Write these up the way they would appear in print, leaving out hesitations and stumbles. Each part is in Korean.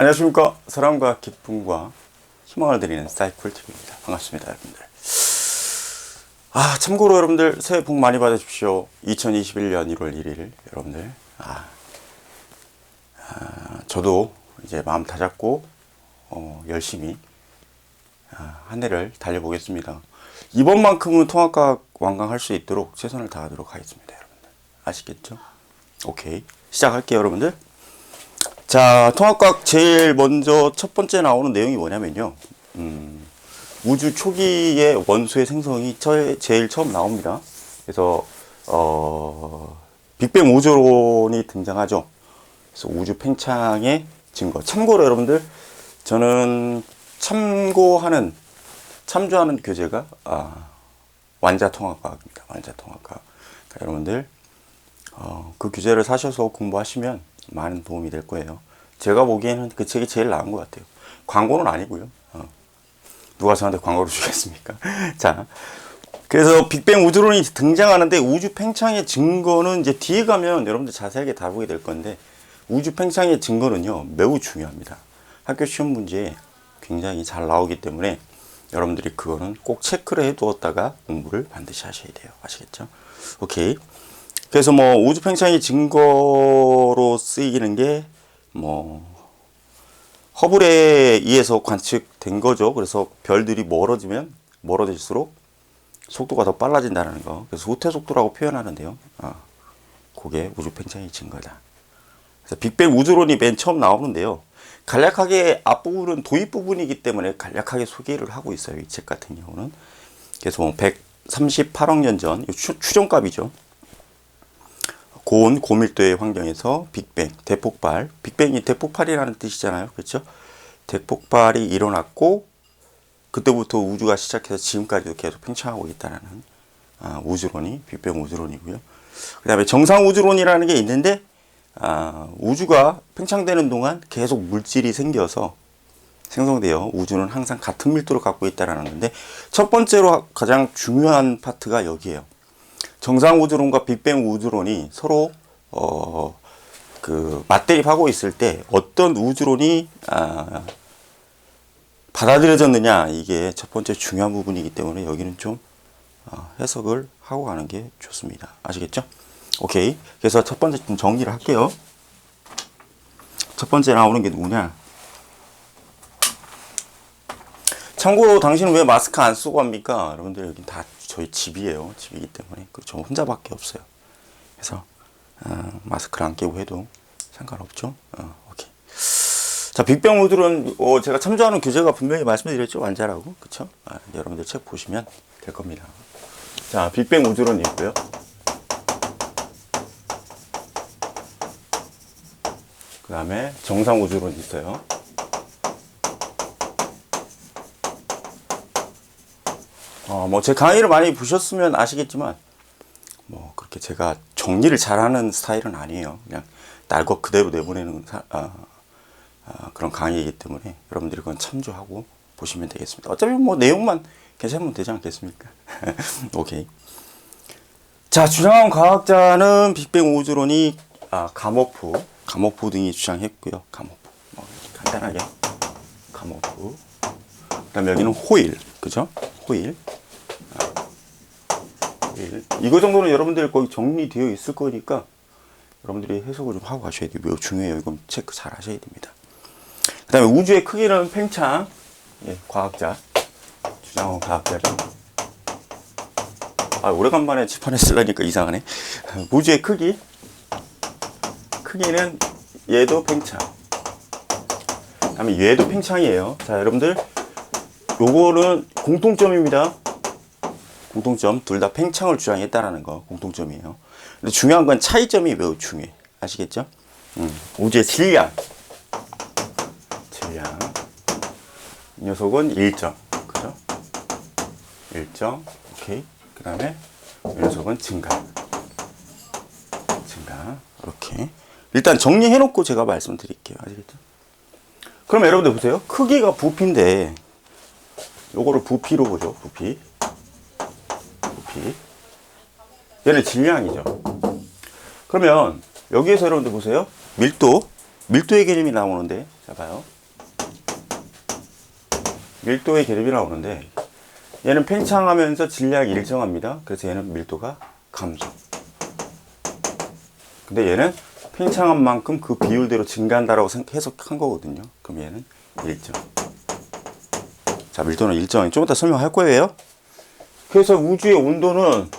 안녕하십니까. 사랑과 기쁨과 희망을 드리는 사이클TV입니다. 반갑습니다, 여러분들. 참고로 여러분들 새해 복 많이 받으십시오. 2021년 1월 1일 여러분들. 저도 이제 마음 다잡고 열심히 한 해를 달려보겠습니다. 이번만큼은 통합과학 완강할 수 있도록 최선을 다하도록 하겠습니다, 여러분들. 아시겠죠? 오케이, 시작할게요, 여러분들. 자, 통합과학 제일 먼저 첫 번째 나오는 내용이 뭐냐면요. 우주 초기의 원소의 생성이 제일 처음 나옵니다. 그래서 빅뱅 우주론이 등장하죠. 그래서 우주 팽창의 증거. 참고로 여러분들, 저는 참조하는 교재가 완자통합과학입니다. 완자통합과학. 그러니까 여러분들 그 교재를 사셔서 공부하시면 많은 도움이 될 거예요. 제가 보기에는 그 책이 제일 나은 것 같아요. 광고는 아니고요. 누가 저한테 광고를 주겠습니까? 자, 그래서 빅뱅 우주론이 등장하는데, 우주 팽창의 증거는 이제 뒤에 가면 여러분들 자세하게 다루게 될 건데, 우주 팽창의 증거는요 매우 중요합니다. 학교 시험 문제에 굉장히 잘 나오기 때문에 여러분들이 그거는 꼭 체크를 해 두었다가 공부를 반드시 하셔야 돼요. 아시겠죠? 오케이. 그래서 우주 팽창의 증거로 쓰이는 게 허블에 의해서 관측된 거죠. 그래서 별들이 멀어지면 멀어질수록 속도가 더 빨라진다는 거. 그래서 후퇴 속도라고 표현하는데요. 그게 우주 팽창의 증거다. 그래서 빅뱅 우주론이 맨 처음 나오는데요. 간략하게 앞부분은 도입 부분이기 때문에 간략하게 소개를 하고 있어요. 이 책 같은 경우는. 그래서 138억 년 전, 추정값이죠. 고온, 고밀도의 환경에서 빅뱅, 대폭발. 빅뱅이 대폭발이라는 뜻이잖아요. 그렇죠? 대폭발이 일어났고, 그때부터 우주가 시작해서 지금까지도 계속 팽창하고 있다는 우주론이 빅뱅 우주론이고요. 그 다음에 정상 우주론이라는 게 있는데, 우주가 팽창되는 동안 계속 물질이 생겨서 생성되어 우주는 항상 같은 밀도를 갖고 있다는 건데, 첫 번째로 가장 중요한 파트가 여기에요. 정상 우주론과 빅뱅 우주론이 서로 맞대립하고 있을 때 어떤 우주론이 받아들여졌느냐, 이게 첫 번째 중요한 부분이기 때문에 여기는 좀 해석을 하고 가는 게 좋습니다. 아시겠죠? 오케이. 그래서 첫 번째 좀 정리를 할게요. 첫 번째 나오는 게 누구냐? 참고로 당신은 왜 마스크 안 쓰고 합니까? 여러분들, 여기 다 저희 집이에요. 집이기 때문에 저 혼자밖에 없어요. 그래서 마스크를 안 끼고 해도 상관없죠. 오케이. 자, 빅뱅 우주론 제가 참조하는 교재가 분명히 말씀드렸죠. 완자라고. 그쵸? 여러분들 책 보시면 될 겁니다. 자, 빅뱅 우주론이 있고요. 그 다음에 정상 우주론이 있어요. 제 강의를 많이 보셨으면 아시겠지만, 그렇게 제가 정리를 잘하는 스타일은 아니에요. 그냥 날 것 그대로 내보내는 그런 강의이기 때문에 여러분들이 그건 참조하고 보시면 되겠습니다. 어차피 내용만 괜찮으면 되지 않겠습니까? 오케이. 자, 주장한 과학자는 빅뱅 우주론이 가모프 등이 주장했고요. 가모프. 간단하게. 가모프. 그 다음에 여기는 호일. 그죠? 호일. 이거 정도는 여러분들 거의 정리되어 있을 거니까 여러분들이 해석을 좀 하고 가셔야 돼요. 매우 중요해요. 이건 체크 잘 하셔야 됩니다. 그 다음에 우주의 크기는 팽창. 과학자. 주장한 과학자죠. 오래간만에 칠판에 쓰려니까 이상하네. 우주의 크기는 얘도 팽창. 그 다음에 얘도 팽창이에요. 자, 여러분들, 요거는 공통점입니다. 공통점, 둘 다 팽창을 주장했다라는 거 공통점이에요. 근데 중요한 건 차이점이 매우 중요해. 아시겠죠? 우주의 질량. 이 녀석은 일정. 그죠? 일정. 오케이. 그 다음에 이 녀석은 증가. 이렇게. 일단 정리해놓고 제가 말씀드릴게요. 아시겠죠? 그럼 여러분들 보세요. 크기가 부피인데, 요거를 부피로 보죠. 부피. 얘는 질량이죠. 그러면 여기에서 여러분들 보세요. 밀도, 밀도의 개념이 나오는데, 자 봐요. 밀도의 개념이 나오는데, 얘는 팽창하면서 질량이 일정합니다. 그래서 얘는 밀도가 감소. 근데 얘는 팽창한 만큼 그 비율대로 증가한다라고 해석한 거거든요. 그럼 얘는 일정. 자, 밀도는 일정. 좀 이따 설명할 거예요. 그래서 우주의 온도는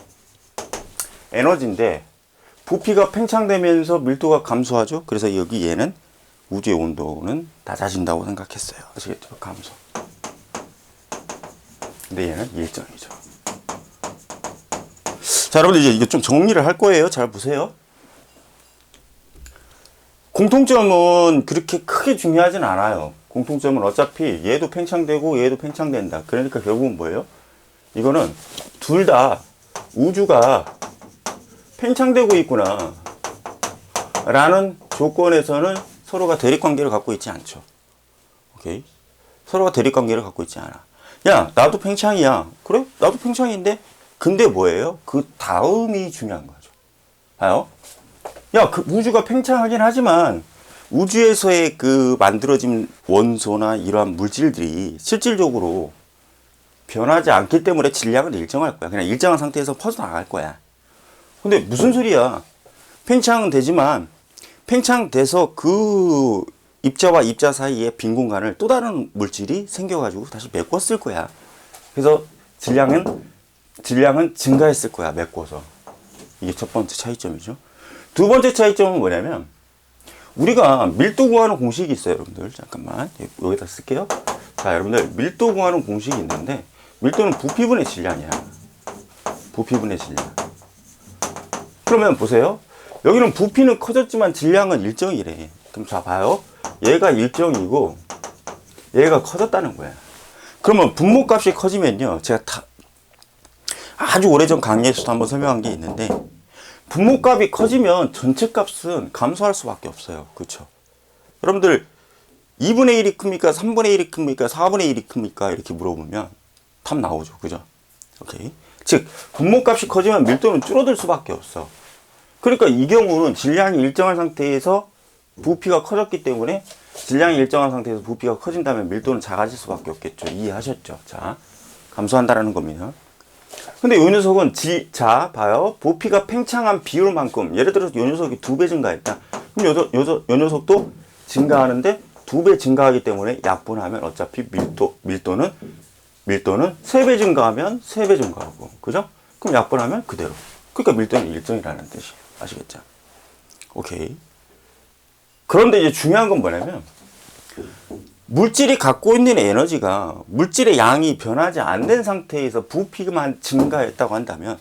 에너지인데, 부피가 팽창되면서 밀도가 감소하죠. 그래서 여기 얘는 우주의 온도는 낮아진다고 생각했어요. 아시겠죠? 감소. 근데 얘는 일정이죠. 자, 여러분들 이제 이거 좀 정리를 할 거예요. 잘 보세요. 공통점은 그렇게 크게 중요하진 않아요. 공통점은 어차피 얘도 팽창되고 얘도 팽창된다. 그러니까 결국은 뭐예요? 이거는 둘 다 우주가 팽창되고 있구나 라는 조건에서는 서로가 대립관계를 갖고 있지 않죠. 오케이? 서로가 대립관계를 갖고 있지 않아. 야, 나도 팽창이야. 그래? 나도 팽창인데? 근데 뭐예요? 그 다음이 중요한 거죠. 봐요. 야, 그 우주가 팽창하긴 하지만 우주에서의 그 만들어진 원소나 이러한 물질들이 실질적으로 변하지 않기 때문에 질량은 일정할 거야. 그냥 일정한 상태에서 퍼져나갈 거야. 근데 무슨 소리야? 팽창은 되지만 팽창돼서 그 입자와 입자 사이에 빈 공간을 또 다른 물질이 생겨가지고 다시 메꿨을 거야. 그래서 질량은 증가했을 거야. 메꿔서. 이게 첫 번째 차이점이죠. 두 번째 차이점은 뭐냐면 우리가 밀도 구하는 공식이 있어요. 여러분들 잠깐만 여기다 쓸게요. 자, 여러분들 밀도 구하는 공식이 있는데 밀도는 부피분의 질량이야. 부피분의 질량. 그러면 보세요. 여기는 부피는 커졌지만 질량은 일정이래. 그럼 자 봐요. 얘가 일정이고 얘가 커졌다는 거야. 그러면 분모값이 커지면요. 제가 아주 오래전 강의에서도 한번 설명한 게 있는데 분모값이 커지면 전체 값은 감소할 수밖에 없어요. 그렇죠? 여러분들 2분의 1이 큽니까? 3분의 1이 큽니까? 4분의 1이 큽니까? 이렇게 물어보면 답 나오죠. 그죠? 오케이. 즉 분모값이 커지면 밀도는 줄어들 수밖에 없어. 그러니까 이 경우는 질량이 일정한 상태에서 부피가 커졌기 때문에 질량이 일정한 상태에서 부피가 커진다면 밀도는 작아질 수밖에 없겠죠. 이해하셨죠? 자, 감소한다라는 겁니다. 근데 이 녀석은 자, 봐요. 부피가 팽창한 비율만큼, 예를 들어서 이 녀석이 2배 증가했다. 그럼 이 녀석도 증가하는데 2배 증가하기 때문에 약분하면 어차피 밀도는 3배 증가하면 3배 증가하고, 그죠? 그럼 약분하면 그대로. 그러니까 밀도는 일정이라는 뜻이에요. 아시겠죠? 오케이. 그런데 이제 중요한 건 뭐냐면, 물질이 갖고 있는 에너지가 물질의 양이 변하지 않는 상태에서 부피만 증가했다고 한다면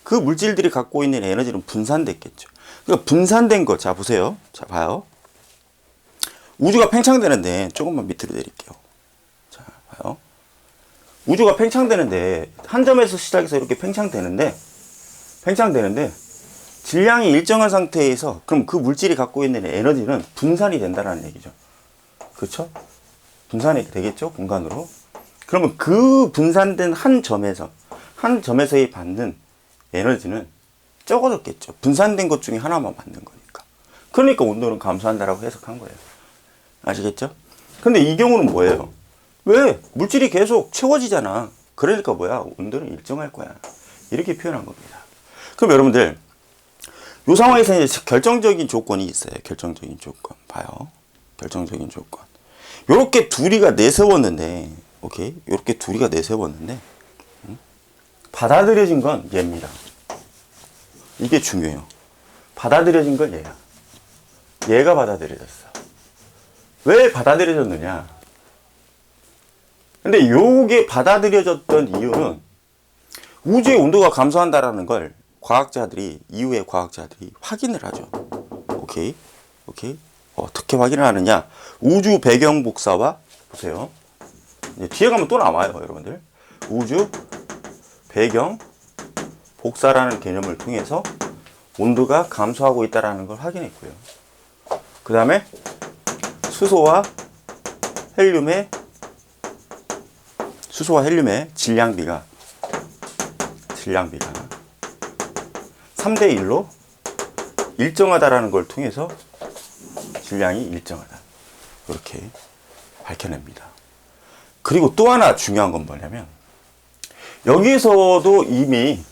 그 물질들이 갖고 있는 에너지는 분산됐겠죠. 그러니까 분산된 거, 자 보세요. 자 봐요. 우주가 팽창되는데 조금만 밑으로 내릴게요. 자 봐요. 우주가 팽창되는데 한 점에서 시작해서 이렇게 팽창되는데 질량이 일정한 상태에서 그럼 그 물질이 갖고 있는 에너지는 분산이 된다는 얘기죠. 그렇죠? 분산이 되겠죠? 공간으로. 그러면 그 분산된 한 점에서의 받는 에너지는 적어졌겠죠. 분산된 것 중에 하나만 받는 거니까. 그러니까 온도는 감소한다라고 해석한 거예요. 아시겠죠? 근데 이 경우는 뭐예요? 왜? 물질이 계속 채워지잖아. 그러니까 뭐야? 온도는 일정할 거야. 이렇게 표현한 겁니다. 그럼 여러분들, 이 상황에서 이제 결정적인 조건이 있어요. 결정적인 조건. 봐요. 결정적인 조건. 요렇게 둘이가 내세웠는데, 오케이? 요렇게 둘이가 내세웠는데, 받아들여진 건 얘입니다. 이게 중요해요. 받아들여진 건 얘야. 얘가 받아들여졌어. 왜 받아들여졌느냐? 근데 요게 받아들여졌던 이유는 우주의 온도가 감소한다라는 걸 이후에 과학자들이 확인을 하죠. 오케이? 오케이? 어떻게 확인을 하느냐? 우주 배경 복사와 보세요. 이제 뒤에 가면 또 나와요, 여러분들. 우주 배경 복사라는 개념을 통해서 온도가 감소하고 있다는 걸 확인했고요. 그 다음에 수소와 헬륨의 질량비가 3대 1로 일정하다라는 걸 통해서 질량이 일정하다. 이렇게 밝혀냅니다. 그리고 또 하나 중요한 건 뭐냐면 여기서도 이미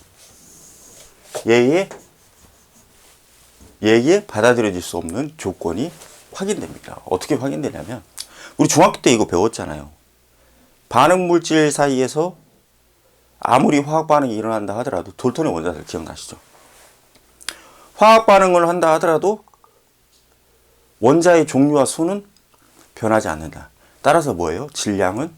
얘에 받아들여질 수 없는 조건이 확인됩니다. 어떻게 확인되냐면 우리 중학교 때 이거 배웠잖아요. 반응 물질 사이에서 아무리 화학 반응이 일어난다 하더라도 돌턴의 원자들 기억나시죠? 화학 반응을 한다 하더라도 원자의 종류와 수는 변하지 않는다. 따라서 뭐예요? 질량은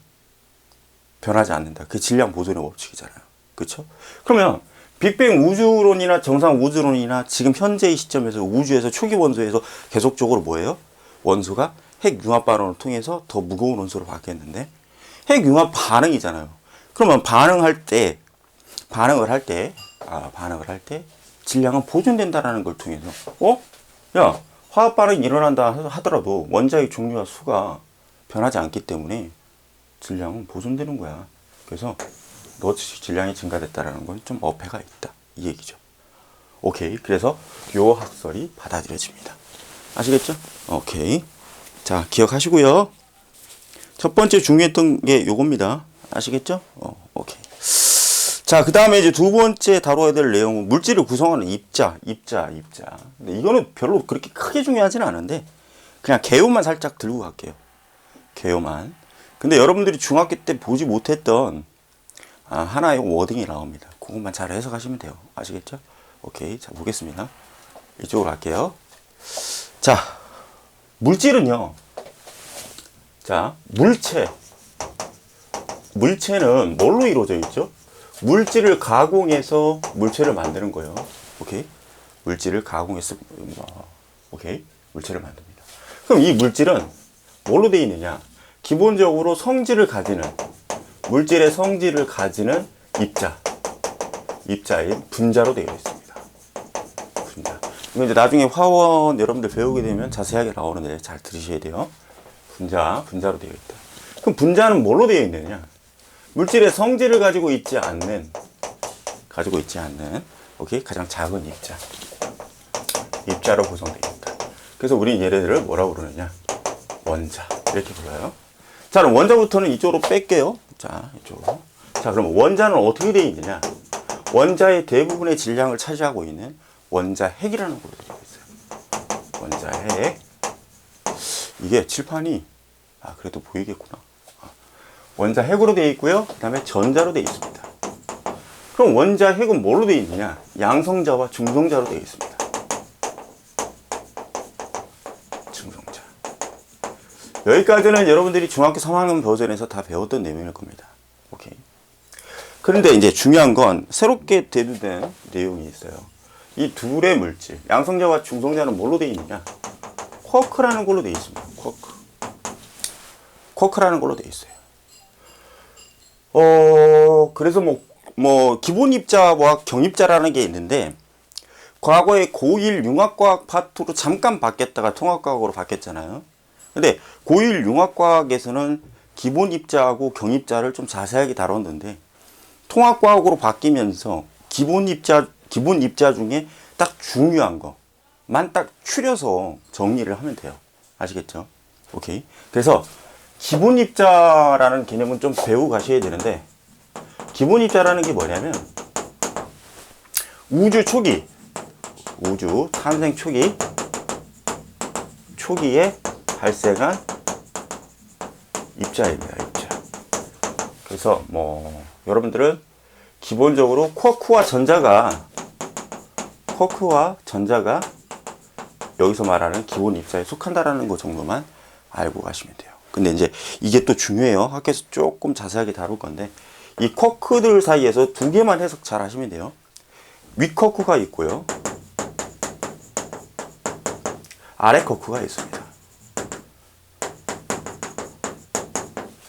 변하지 않는다. 그 질량 보존의 법칙이잖아요. 그렇죠? 그러면 빅뱅 우주론이나 정상 우주론이나 지금 현재의 시점에서 우주에서 초기 원소에서 계속적으로 뭐예요? 원소가 핵 융합 반응을 통해서 더 무거운 원소로 바뀌었는데 핵 융합 반응이잖아요. 그러면 반응을 할 때 질량은 보존된다라는 걸 통해서 야, 화학 반응이 일어난다 하더라도 원자의 종류와 수가 변하지 않기 때문에 질량은 보존되는 거야. 그래서 너치 질량이 증가됐다라는 건 좀 어폐가 있다. 이 얘기죠. 오케이. 그래서 요 학설이 받아들여집니다. 아시겠죠? 오케이. 자, 기억하시고요. 첫 번째 중요했던 게 요겁니다. 아시겠죠? 오케이. 자, 그 다음에 이제 두 번째 다뤄야 될 내용은 물질을 구성하는 입자. 근데 이거는 별로 그렇게 크게 중요하지는 않은데 그냥 개요만 살짝 들고 갈게요. 개요만. 근데 여러분들이 중학교 때 보지 못했던 하나의 워딩이 나옵니다. 그것만 잘 해석하시면 돼요. 아시겠죠? 오케이. 자, 보겠습니다. 이쪽으로 갈게요. 자, 물질은요. 자, 물체는 뭘로 이루어져 있죠? 물질을 가공해서 물체를 만드는 거예요. 오케이. 물질을 가공해서 오케이. 물체를 만듭니다. 그럼 이 물질은 뭘로 되어 있느냐? 기본적으로 물질의 성질을 가지는 입자인 분자로 되어 있습니다. 분자. 이거 이제 나중에 화원 여러분들 배우게 되면 자세하게 나오는데 잘 들으셔야 돼요. 분자로 되어 있다. 그럼 분자는 뭘로 되어 있느냐? 물질의 성질을 가지고 있지 않는, 오케이, 가장 작은 입자로 구성되어 있다. 그래서 우리 얘네들을 뭐라고 부르느냐? 원자. 이렇게 불러요. 자, 그럼 원자부터는 이쪽으로 뺄게요. 자, 이쪽으로. 자, 그럼 원자는 어떻게 되어 있느냐? 원자의 대부분의 질량을 차지하고 있는 원자핵이라는 걸로 되어 있어요. 원자핵. 이게 칠판이, 그래도 보이겠구나. 원자핵으로 되어 있고요. 그 다음에 전자로 되어 있습니다. 그럼 원자핵은 뭘로 되어 있느냐? 양성자와 중성자로 되어 있습니다. 중성자. 여기까지는 여러분들이 중학교 3학년 버전에서 다 배웠던 내용일 겁니다. 오케이. 그런데 이제 중요한 건 새롭게 대두된 내용이 있어요. 이 둘의 물질, 양성자와 중성자는 뭘로 되어 있느냐? 쿼크라는 걸로 되어 있습니다. 쿼크라는 걸로 되어 있어요. 그래서 기본 입자와 경입자라는 게 있는데, 과거에 고1 융합과학 파트로 잠깐 바뀌었다가 통합과학으로 바뀌었잖아요. 근데 고1 융합과학에서는 기본 입자하고 경입자를 좀 자세하게 다뤘는데, 통합과학으로 바뀌면서 기본 입자 중에 딱 중요한 것만 딱 추려서 정리를 하면 돼요. 아시겠죠? 오케이. 그래서 기본 입자라는 개념은 좀 배우고 가셔야 되는데, 기본 입자라는 게 뭐냐면 우주 탄생 초기에 발생한 입자입니다. 입자. 그래서 여러분들은 기본적으로 쿼크와 전자가 여기서 말하는 기본 입자에 속한다라는 거 정도만 알고 가시면 돼요. 근데 이제 이게 또 중요해요. 학교에서 조금 자세하게 다룰 건데, 이 쿼크들 사이에서 두 개만 해석 잘 하시면 돼요. 위 쿼크가 있고요. 아래 쿼크가 있습니다.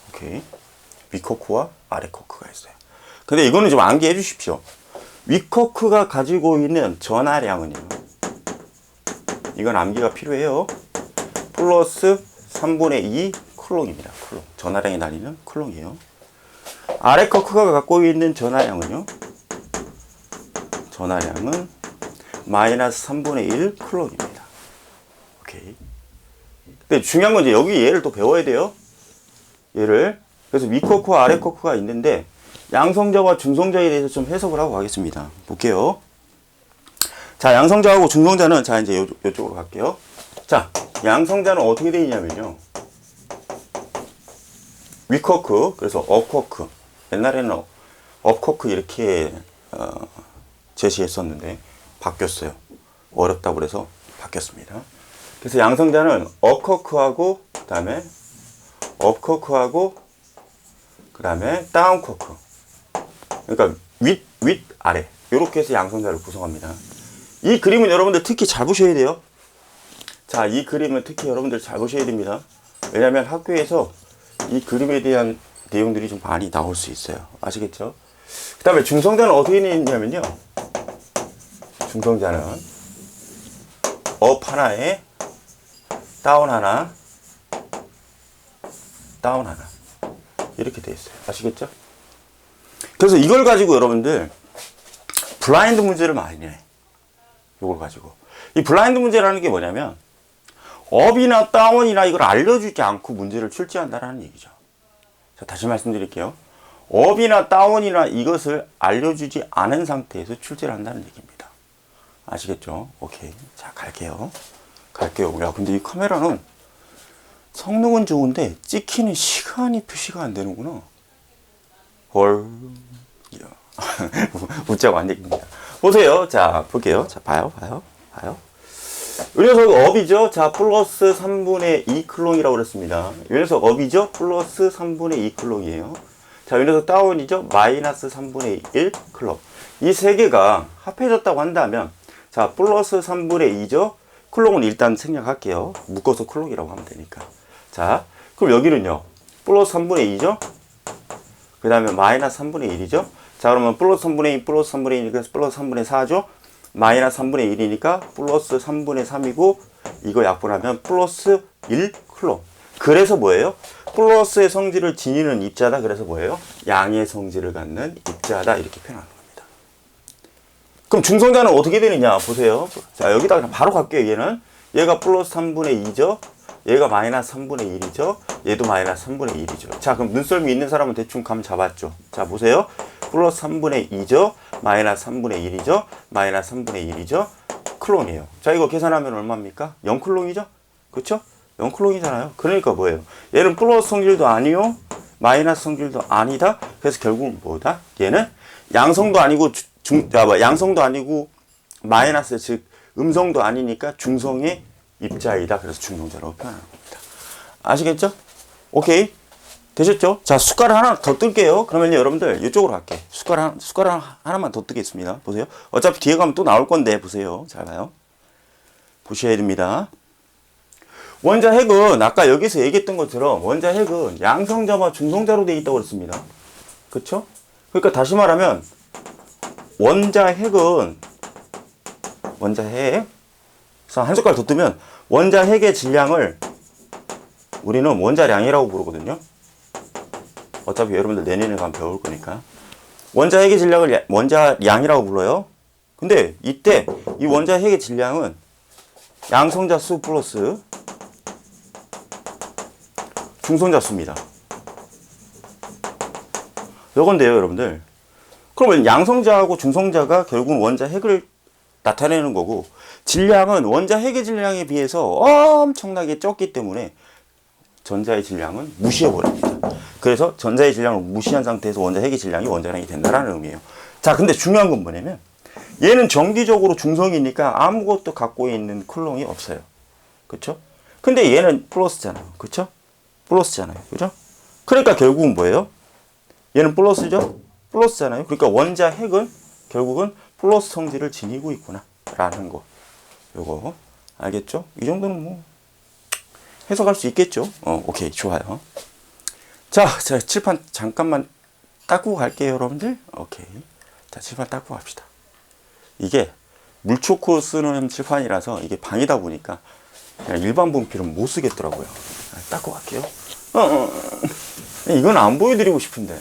오케이. 위 쿼크와 아래 쿼크가 있어요. 근데 이거는 좀 암기해 주십시오. 위 쿼크가 가지고 있는 전하량은요. 이건 암기가 필요해요. 플러스 3분의 2 쿨롱입니다. 쿨롱. 전하량이 나뉘는 쿨롱이에요. 아래 쿼크가 갖고 있는 전하량은 마이너스 3분의 1 쿨롱입니다. 오케이. 근데 중요한 건 이제 여기 얘를 또 배워야 돼요. 얘를. 그래서 위 커크와 아래 커크가 있는데 양성자와 중성자에 대해서 좀 해석을 하고 가겠습니다. 볼게요. 자, 양성자하고 중성자는 자 이제 요쪽으로 갈게요. 자, 양성자는 어떻게 되어 있냐면요. 위 커크, 그래서 업 커크. 옛날에는 업 커크 이렇게 제시했었는데 바뀌었어요. 어렵다고 그래서 바뀌었습니다. 그래서 양성자는 업 커크하고 그다음에 업 커크하고 그다음에 다운 커크. 그러니까 윗 아래 이렇게 해서 양성자를 구성합니다. 이 그림은 여러분들 특히 잘 보셔야 돼요. 자, 이 그림은 특히 여러분들 잘 보셔야 됩니다. 왜냐하면 학교에서 이 그림에 대한 내용들이 좀 많이 나올 수 있어요. 아시겠죠? 그 다음에 중성자는 어떻게 되냐면요. 중성자는 업 하나에 다운 하나, 다운 하나 이렇게 되어 있어요. 아시겠죠? 그래서 이걸 가지고 여러분들 블라인드 문제를 많이 내. 이걸 가지고 이 블라인드 문제라는 게 뭐냐면 업이나 다운이나 이걸 알려주지 않고 문제를 출제한다는 얘기죠. 자, 다시 말씀드릴게요. 업이나 다운이나 이것을 알려주지 않은 상태에서 출제를 한다는 얘기입니다. 아시겠죠? 오케이. 자, 갈게요. 야, 근데 이 카메라는 성능은 좋은데 찍히는 시간이 표시가 안 되는구나. 헐. 웃자고 안 얘기입니다. 보세요. 자, 볼게요. 자, 봐요. 이 녀석 업이죠. 자, 플러스 3분의 2 클롱이라고 그랬습니다. 이 녀석 업이죠. 플러스 3분의 2 클롱이에요. 자, 이 녀석 다운이죠. 마이너스 3분의 1 클롱. 이 세 개가 합해졌다고 한다면, 자, 플러스 3분의 2죠. 클롱은 일단 생략할게요. 묶어서 클롱이라고 하면 되니까. 자, 그럼 여기는요. 플러스 3분의 2죠. 그 다음에 마이너스 3분의 1이죠. 자, 그러면 플러스 3분의 2, 플러스 3분의 1이니까 플러스 3분의 4죠. 마이너스 3분의 1이니까 플러스 3분의 3이고 이거 약분하면 플러스 1 클롱. 그래서 뭐예요? 플러스의 성질을 지니는 입자다. 그래서 뭐예요? 양의 성질을 갖는 입자다. 이렇게 표현하는 겁니다. 그럼 중성자는 어떻게 되느냐 보세요. 자, 여기다 그냥 바로 갈게요. 얘가 플러스 3분의 2죠. 얘가 마이너스 3분의 1이죠. 얘도 마이너스 3분의 1이죠. 자, 그럼 눈썰미 있는 사람은 대충 감 잡았죠. 자, 보세요. 플러스 3분의 2죠. 마이너스 3분의 1이죠. 마이너스 3분의 1이죠. 클론이에요. 자, 이거 계산하면 얼마입니까? 0클론이죠? 그쵸? 0클론이잖아요. 그러니까 뭐예요? 얘는 플러스 성질도 아니요. 마이너스 성질도 아니다. 그래서 결국은 뭐다? 얘는 양성도 아니고 양성도 아니고 마이너스, 즉 음성도 아니니까 중성의 입자이다. 그래서 중성자라고 표현하는 겁니다. 아시겠죠? 오케이. 되셨죠? 자, 숟가락 하나 더 뜰게요. 그러면 여러분들 이쪽으로 갈게. 숟가락 하나만 더 뜨겠습니다. 보세요. 어차피 뒤에 가면 또 나올 건데 보세요. 잘 봐요. 보셔야 됩니다. 원자 핵은 아까 여기서 얘기했던 것처럼 원자 핵은 양성자와 중성자로 되어 있다고 그랬습니다. 그쵸? 그러니까 다시 말하면 원자 핵은 원자 핵 한 숟갈 더 뜨면 원자 핵의 질량을 우리는 원자량이라고 부르거든요. 어차피 여러분들 내년에 가면 배울 거니까. 원자 핵의 질량을 원자량이라고 불러요. 근데 이때 이 원자 핵의 질량은 양성자 수 플러스 중성자 수입니다. 요건데요, 여러분들. 그러면 양성자하고 중성자가 결국은 원자 핵을 나타내는 거고, 질량은 원자 핵의 질량에 비해서 엄청나게 적기 때문에 전자의 질량은 무시해버립니다. 그래서 전자의 질량을 무시한 상태에서 원자 핵의 질량이 원자량이 된다는 의미예요. 자, 근데 중요한 건 뭐냐면 얘는 정기적으로 중성이니까 아무것도 갖고 있는 쿨롱이 없어요. 그쵸? 근데 얘는 플러스잖아요. 그쵸? 플러스잖아요. 그죠? 그러니까 결국은 뭐예요? 얘는 플러스죠? 플러스잖아요. 그러니까 원자 핵은 결국은 플러스 성질을 지니고 있구나 라는 거. 요거 알겠죠? 이 정도는 뭐 해석할 수 있겠죠? 오케이, 좋아요. 자, 칠판 잠깐만 닦고 갈게요, 여러분들. 오케이. 자, 칠판 닦고 갑시다. 이게 물초코 쓰는 칠판이라서 이게 방이다 보니까 그냥 일반 분필은 못 쓰겠더라고요. 닦고 갈게요. 이건 안 보여드리고 싶은데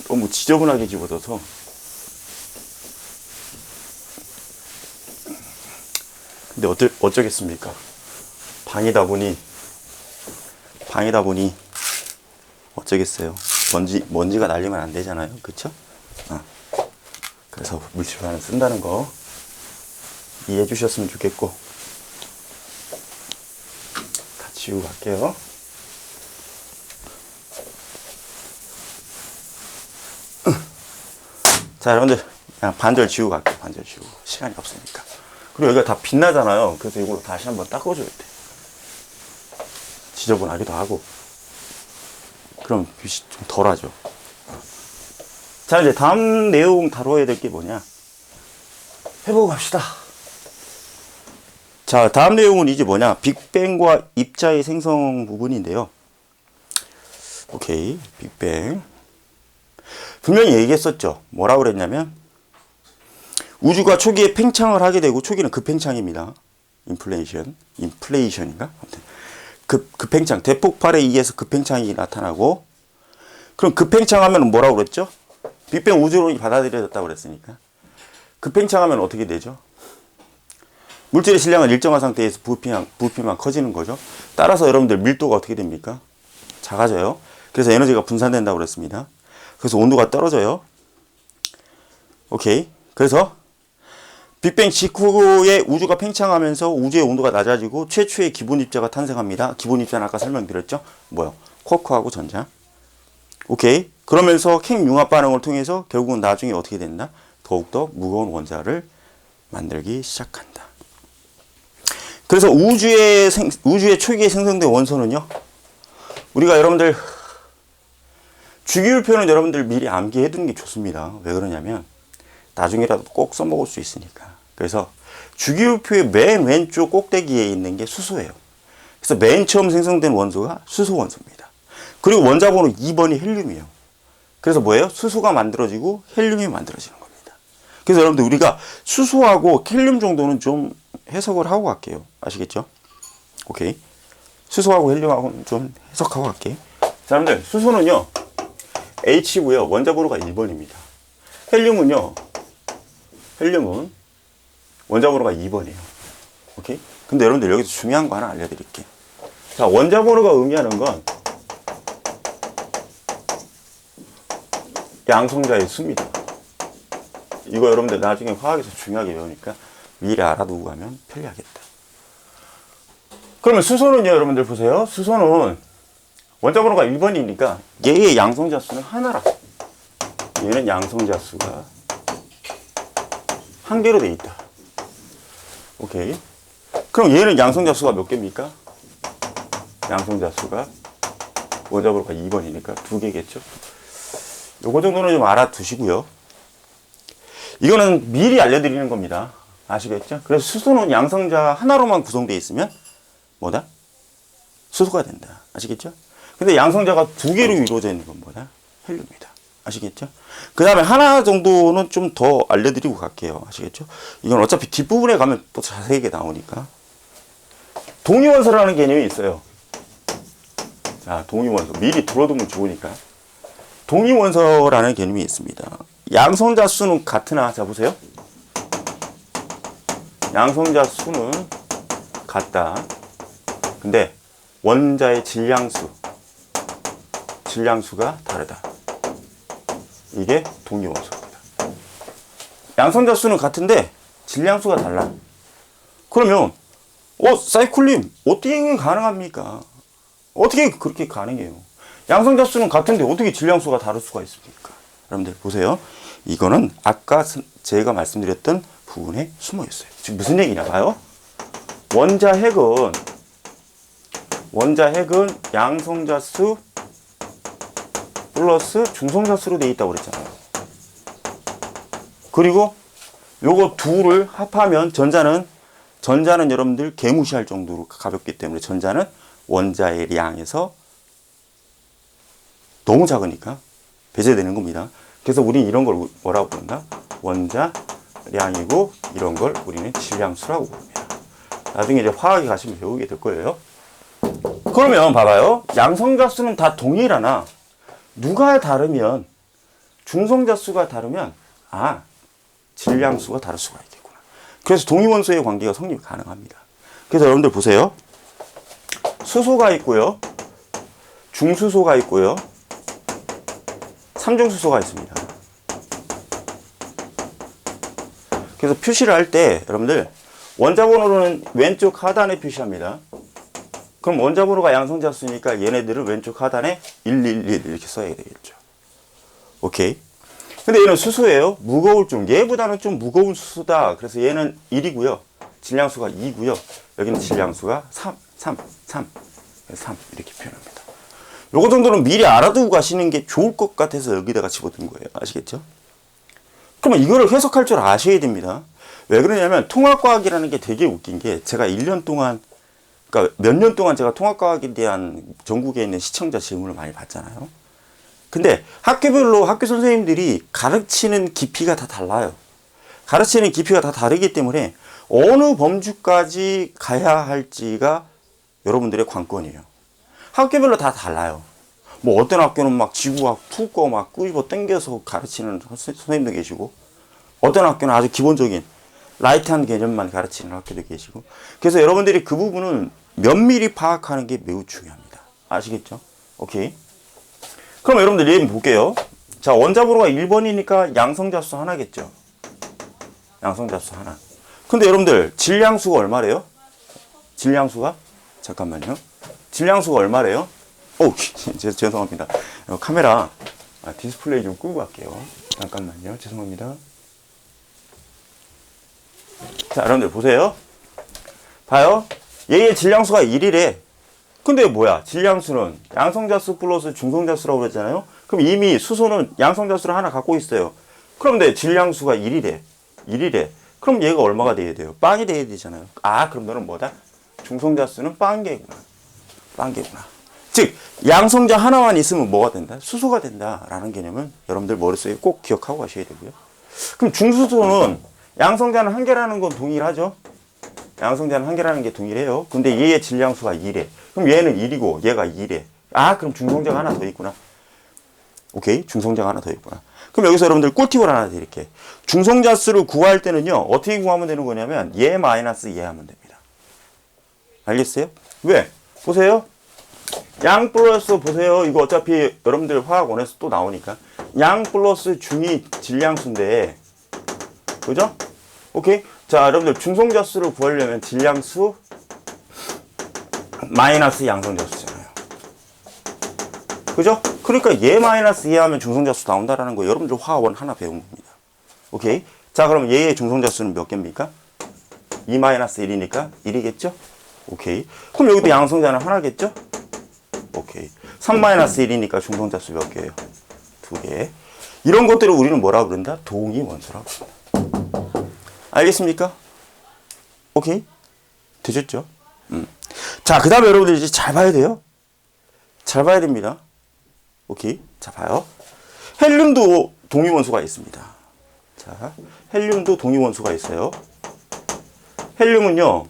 너무 지저분하게 집어져서. 근데 어쩌겠습니까? 방이다 보니 어쩌겠어요. 먼지가 날리면 안 되잖아요. 그쵸? 그래서 물질반을 쓴다는 거 이해해 주셨으면 좋겠고, 다 지우고 갈게요. 자, 여러분들 그냥 반절 지우고 갈게요. 반절 지우고. 시간이 없으니까. 그리고 여기가 다 빛나잖아요. 그래서 이걸로 다시 한번 닦아줘야 돼. 지저분하기도 하고. 그럼 빛이 좀 덜하죠. 자, 이제 다음 내용 다뤄야 될 게 뭐냐. 해보고 갑시다. 자, 다음 내용은 이제 뭐냐. 빅뱅과 입자의 생성 부분인데요. 오케이. 빅뱅. 분명히 얘기했었죠. 뭐라고 그랬냐면, 우주가 초기에 팽창을 하게 되고, 초기는 급팽창입니다. 인플레이션인가? 아무튼 급팽창, 대폭발에 의해서 급팽창이 나타나고, 그럼 급팽창하면 뭐라고 그랬죠? 빅뱅 우주론이 받아들여졌다고 그랬으니까. 급팽창하면 어떻게 되죠? 물질의 질량은 일정한 상태에서 부피만 커지는 거죠. 따라서 여러분들 밀도가 어떻게 됩니까? 작아져요. 그래서 에너지가 분산된다고 그랬습니다. 그래서 온도가 떨어져요. 오케이. 그래서 빅뱅 직후에 우주가 팽창하면서 우주의 온도가 낮아지고 최초의 기본 입자가 탄생합니다. 기본 입자는 아까 설명드렸죠? 뭐요? 쿼크하고 전자. 오케이. 그러면서 핵융합 반응을 통해서 결국은 나중에 어떻게 된다? 더욱더 무거운 원자를 만들기 시작한다. 그래서 우주의 초기에 생성된 원소는요, 우리가 여러분들 주기율표는 여러분들 미리 암기해 두는 게 좋습니다. 왜 그러냐면 나중에라도 꼭 써먹을 수 있으니까. 그래서 주기율표의 맨 왼쪽 꼭대기에 있는 게 수소예요. 그래서 맨 처음 생성된 원소가 수소 원소입니다. 그리고 원자번호 2번이 헬륨이에요. 그래서 뭐예요? 수소가 만들어지고 헬륨이 만들어지는 겁니다. 그래서 여러분들 우리가 수소하고 헬륨 정도는 좀 해석을 하고 갈게요. 아시겠죠? 오케이. 수소하고 헬륨하고는 좀 해석하고 갈게요. 자, 여러분들 수소는요, H고요. 원자번호가 1번입니다. 헬륨은 원자번호가 2번이에요. 오케이? 근데 여러분들 여기서 중요한 거 하나 알려드릴게요. 자, 원자번호가 의미하는 건 양성자의 수입니다. 이거 여러분들 나중에 화학에서 중요하게 배우니까 미리 알아두고 가면 편리하겠다. 그러면 수소는요, 여러분들 보세요. 수소는 원자번호가 1번이니까 얘의 양성자 수는 하나라. 얘는 양성자 수가 한 개로 돼 있다. 오케이. 그럼 얘는 양성자 수가 몇 개입니까? 양성자 수가 원자번호가 2번이니까 2개겠죠. 요거 정도는 좀 알아두시고요. 이거는 미리 알려드리는 겁니다. 아시겠죠? 그래서 수소는 양성자 하나로만 구성되어 있으면 뭐다? 수소가 된다. 아시겠죠? 근데 양성자가 2개로 이루어져 있는 건 뭐다? 헬륨이다. 아시겠죠? 그 다음에 하나 정도는 좀 더 알려드리고 갈게요. 아시겠죠? 이건 어차피 뒷부분에 가면 또 자세하게 나오니까. 동위원소라는 개념이 있어요. 자, 동위원소. 미리 들어두면 좋으니까. 동위원소라는 개념이 있습니다. 양성자 수는 같으나, 자, 보세요. 양성자 수는 같다. 근데 원자의 질량수가 다르다. 이게 동위원소입니다. 양성자 수는 같은데 질량수가 달라. 그러면 사이클림 어떻게 가능합니까? 어떻게 그렇게 가능해요? 양성자 수는 같은데 어떻게 질량수가 다를 수가 있습니까? 여러분들 보세요. 이거는 아까 제가 말씀드렸던 부분에 숨어 있어요. 지금 무슨 얘기냐 봐요. 원자 핵은 양성자 수 플러스 중성자 수로 되어 있다고 그랬잖아요. 그리고 요거 둘을 합하면 전자는 여러분들 개무시할 정도로 가볍기 때문에 전자는 원자의 량에서 너무 작으니까 배제되는 겁니다. 그래서 우리는 이런 걸 뭐라고 부른다? 원자량이고 이런 걸 우리는 질량수라고 부릅니다. 나중에 이제 화학에 가시면 배우게 될 거예요. 그러면 봐봐요. 양성자 수는 다 동일하나 누가 다르면 중성자 수가 다르면 질량수가 다를 수가 있겠구나. 그래서 동위원소의 관계가 성립이 가능합니다. 그래서 여러분들 보세요. 수소가 있고요. 중수소가 있고요. 삼중수소가 있습니다. 그래서 표시를 할 때 여러분들 원자번호는 왼쪽 하단에 표시합니다. 그럼 원자번호가 양성자수니까 얘네들을 왼쪽 하단에 111 이렇게 써야 되겠죠. 오케이. 근데 얘는 수소예요. 무거울 좀. 얘보다는 좀 무거운 수소다. 그래서 얘는 1이고요. 질량수가 2고요. 여기는 질량수가 3 이렇게 표현합니다. 요거 정도는 미리 알아두고 가시는 게 좋을 것 같아서 여기다가 집어둔 거예요. 아시겠죠? 그러면 이거를 해석할 줄 아셔야 됩니다. 왜 그러냐면 통합과학이라는 게 되게 웃긴 게 제가 1년 동안 그러니까 몇 년 동안 제가 통합과학에 대한 전국에 있는 시청자 질문을 많이 받잖아요. 근데 학교별로 학교 선생님들이 가르치는 깊이가 다 달라요. 가르치는 깊이가 다 다르기 때문에 어느 범주까지 가야 할지가 여러분들의 관건이에요. 학교별로 다 달라요. 뭐 어떤 학교는 막 지구학 툭 꺼 막 꾸집어 당겨서 가르치는 선생님도 계시고 어떤 학교는 아주 기본적인 라이트한 개념만 가르치는 학교도 계시고 그래서 여러분들이 그 부분은 면밀히 파악하는 게 매우 중요합니다. 아시겠죠? 오케이. 그럼 여러분들 얘 볼게요. 자, 원자번호가 1번이니까 양성자수 하나겠죠. 양성자수 하나. 근데 여러분들 질량수가 얼마래요? 질량수가? 잠깐만요. 질량수가 얼마래요? 오, 죄송합니다. 카메라 디스플레이 좀 끄고 갈게요. 잠깐만요. 죄송합니다. 자, 여러분들 보세요. 봐요. 얘의 질량수가 1이래. 근데 뭐야? 질량수는 양성자수 플러스 중성자수라고 그랬잖아요. 그럼 이미 수소는 양성자수를 하나 갖고 있어요. 그런데 질량수가 1이래. 1이래. 그럼 얘가 얼마가 돼야 돼요? 빵이 돼야 되잖아요. 아, 그럼 너는 뭐다? 중성자수는 빵개구나. 빵개구나. 즉, 양성자 하나만 있으면 뭐가 된다? 수소가 된다라는 개념은 여러분들 머릿속에 꼭 기억하고 가셔야 되고요. 그럼 중수소는 양성자는 한 개라는 건 동일하죠? 양성자는 한 개라는 게 동일해요. 근데 얘의 질량수가 2래. 그럼 얘는 1이고 얘가 2래. 아, 그럼 중성자가 하나 더 있구나. 오케이? 중성자가 하나 더 있구나. 그럼 여기서 여러분들 꿀팁을 하나 드릴게요. 중성자수를 구할 때는요. 어떻게 구하면 되는 거냐면 얘 마이너스 얘 하면 됩니다. 알겠어요? 왜? 보세요. 양 플러스 보세요. 이거 어차피 여러분들 화학원에서 또 나오니까 양 플러스 중이 질량수인데 그죠? 오케이? 자, 여러분들 중성자수를 구하려면 질량수 마이너스 양성자수잖아요. 그죠? 그러니까 얘 마이너스 얘 하면 중성자수 나온다라는 거 여러분들 화학원 하나 배운 겁니다. 오케이? 자, 그럼 얘의 중성자수는 몇 개입니까? 2 마이너스 1이니까 1이겠죠? 오케이. 그럼 여기도 양성자는 하나겠죠? 오케이. 3 마이너스 1이니까 중성자수 몇 개예요? 2개. 이런 것들을 우리는 뭐라고 그런다? 동위원소라고 그런다. 알겠습니까? 오케이? 되셨죠? 자, 그 다음에 여러분들 이제 잘 봐야 돼요. 잘 봐야 됩니다. 오케이? 자, 봐요. 헬륨도 동위원소가 있습니다. 자, 헬륨도 동위원소가 있어요. 헬륨은요,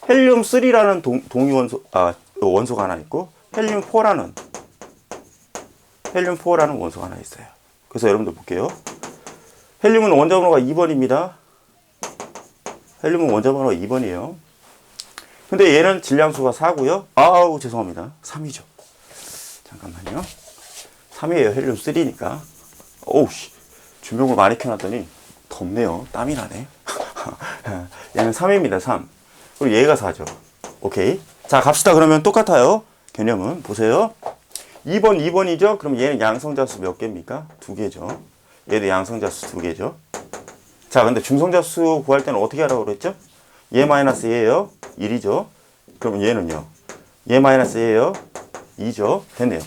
헬륨3라는 동위원소, 원소가 하나 있고, 헬륨4라는 원소가 하나 있어요. 그래서 여러분들 볼게요. 헬륨은 원자번호가 2번입니다. 헬륨은 원자번호가 2번이에요. 근데 얘는 질량수가 4고요. 아우, 죄송합니다. 3이죠. 잠깐만요. 3이에요. 헬륨 3니까. 오우, 씨. 조명을 많이 켜놨더니 덥네요. 땀이 나네. 얘는 3입니다. 3. 그리고 얘가 4죠. 오케이. 자, 갑시다. 그러면 똑같아요. 개념은. 보세요. 2번, 2번이죠? 그럼 얘는 양성자수 몇 개입니까? 2개죠. 얘도 양성자수 2개죠. 자, 근데 중성자수 구할 때는 어떻게 하라고 그랬죠? 얘 마이너스 얘예요. 1이죠. 그럼 얘는요. 얘 마이너스 얘예요. 2죠. 됐네요.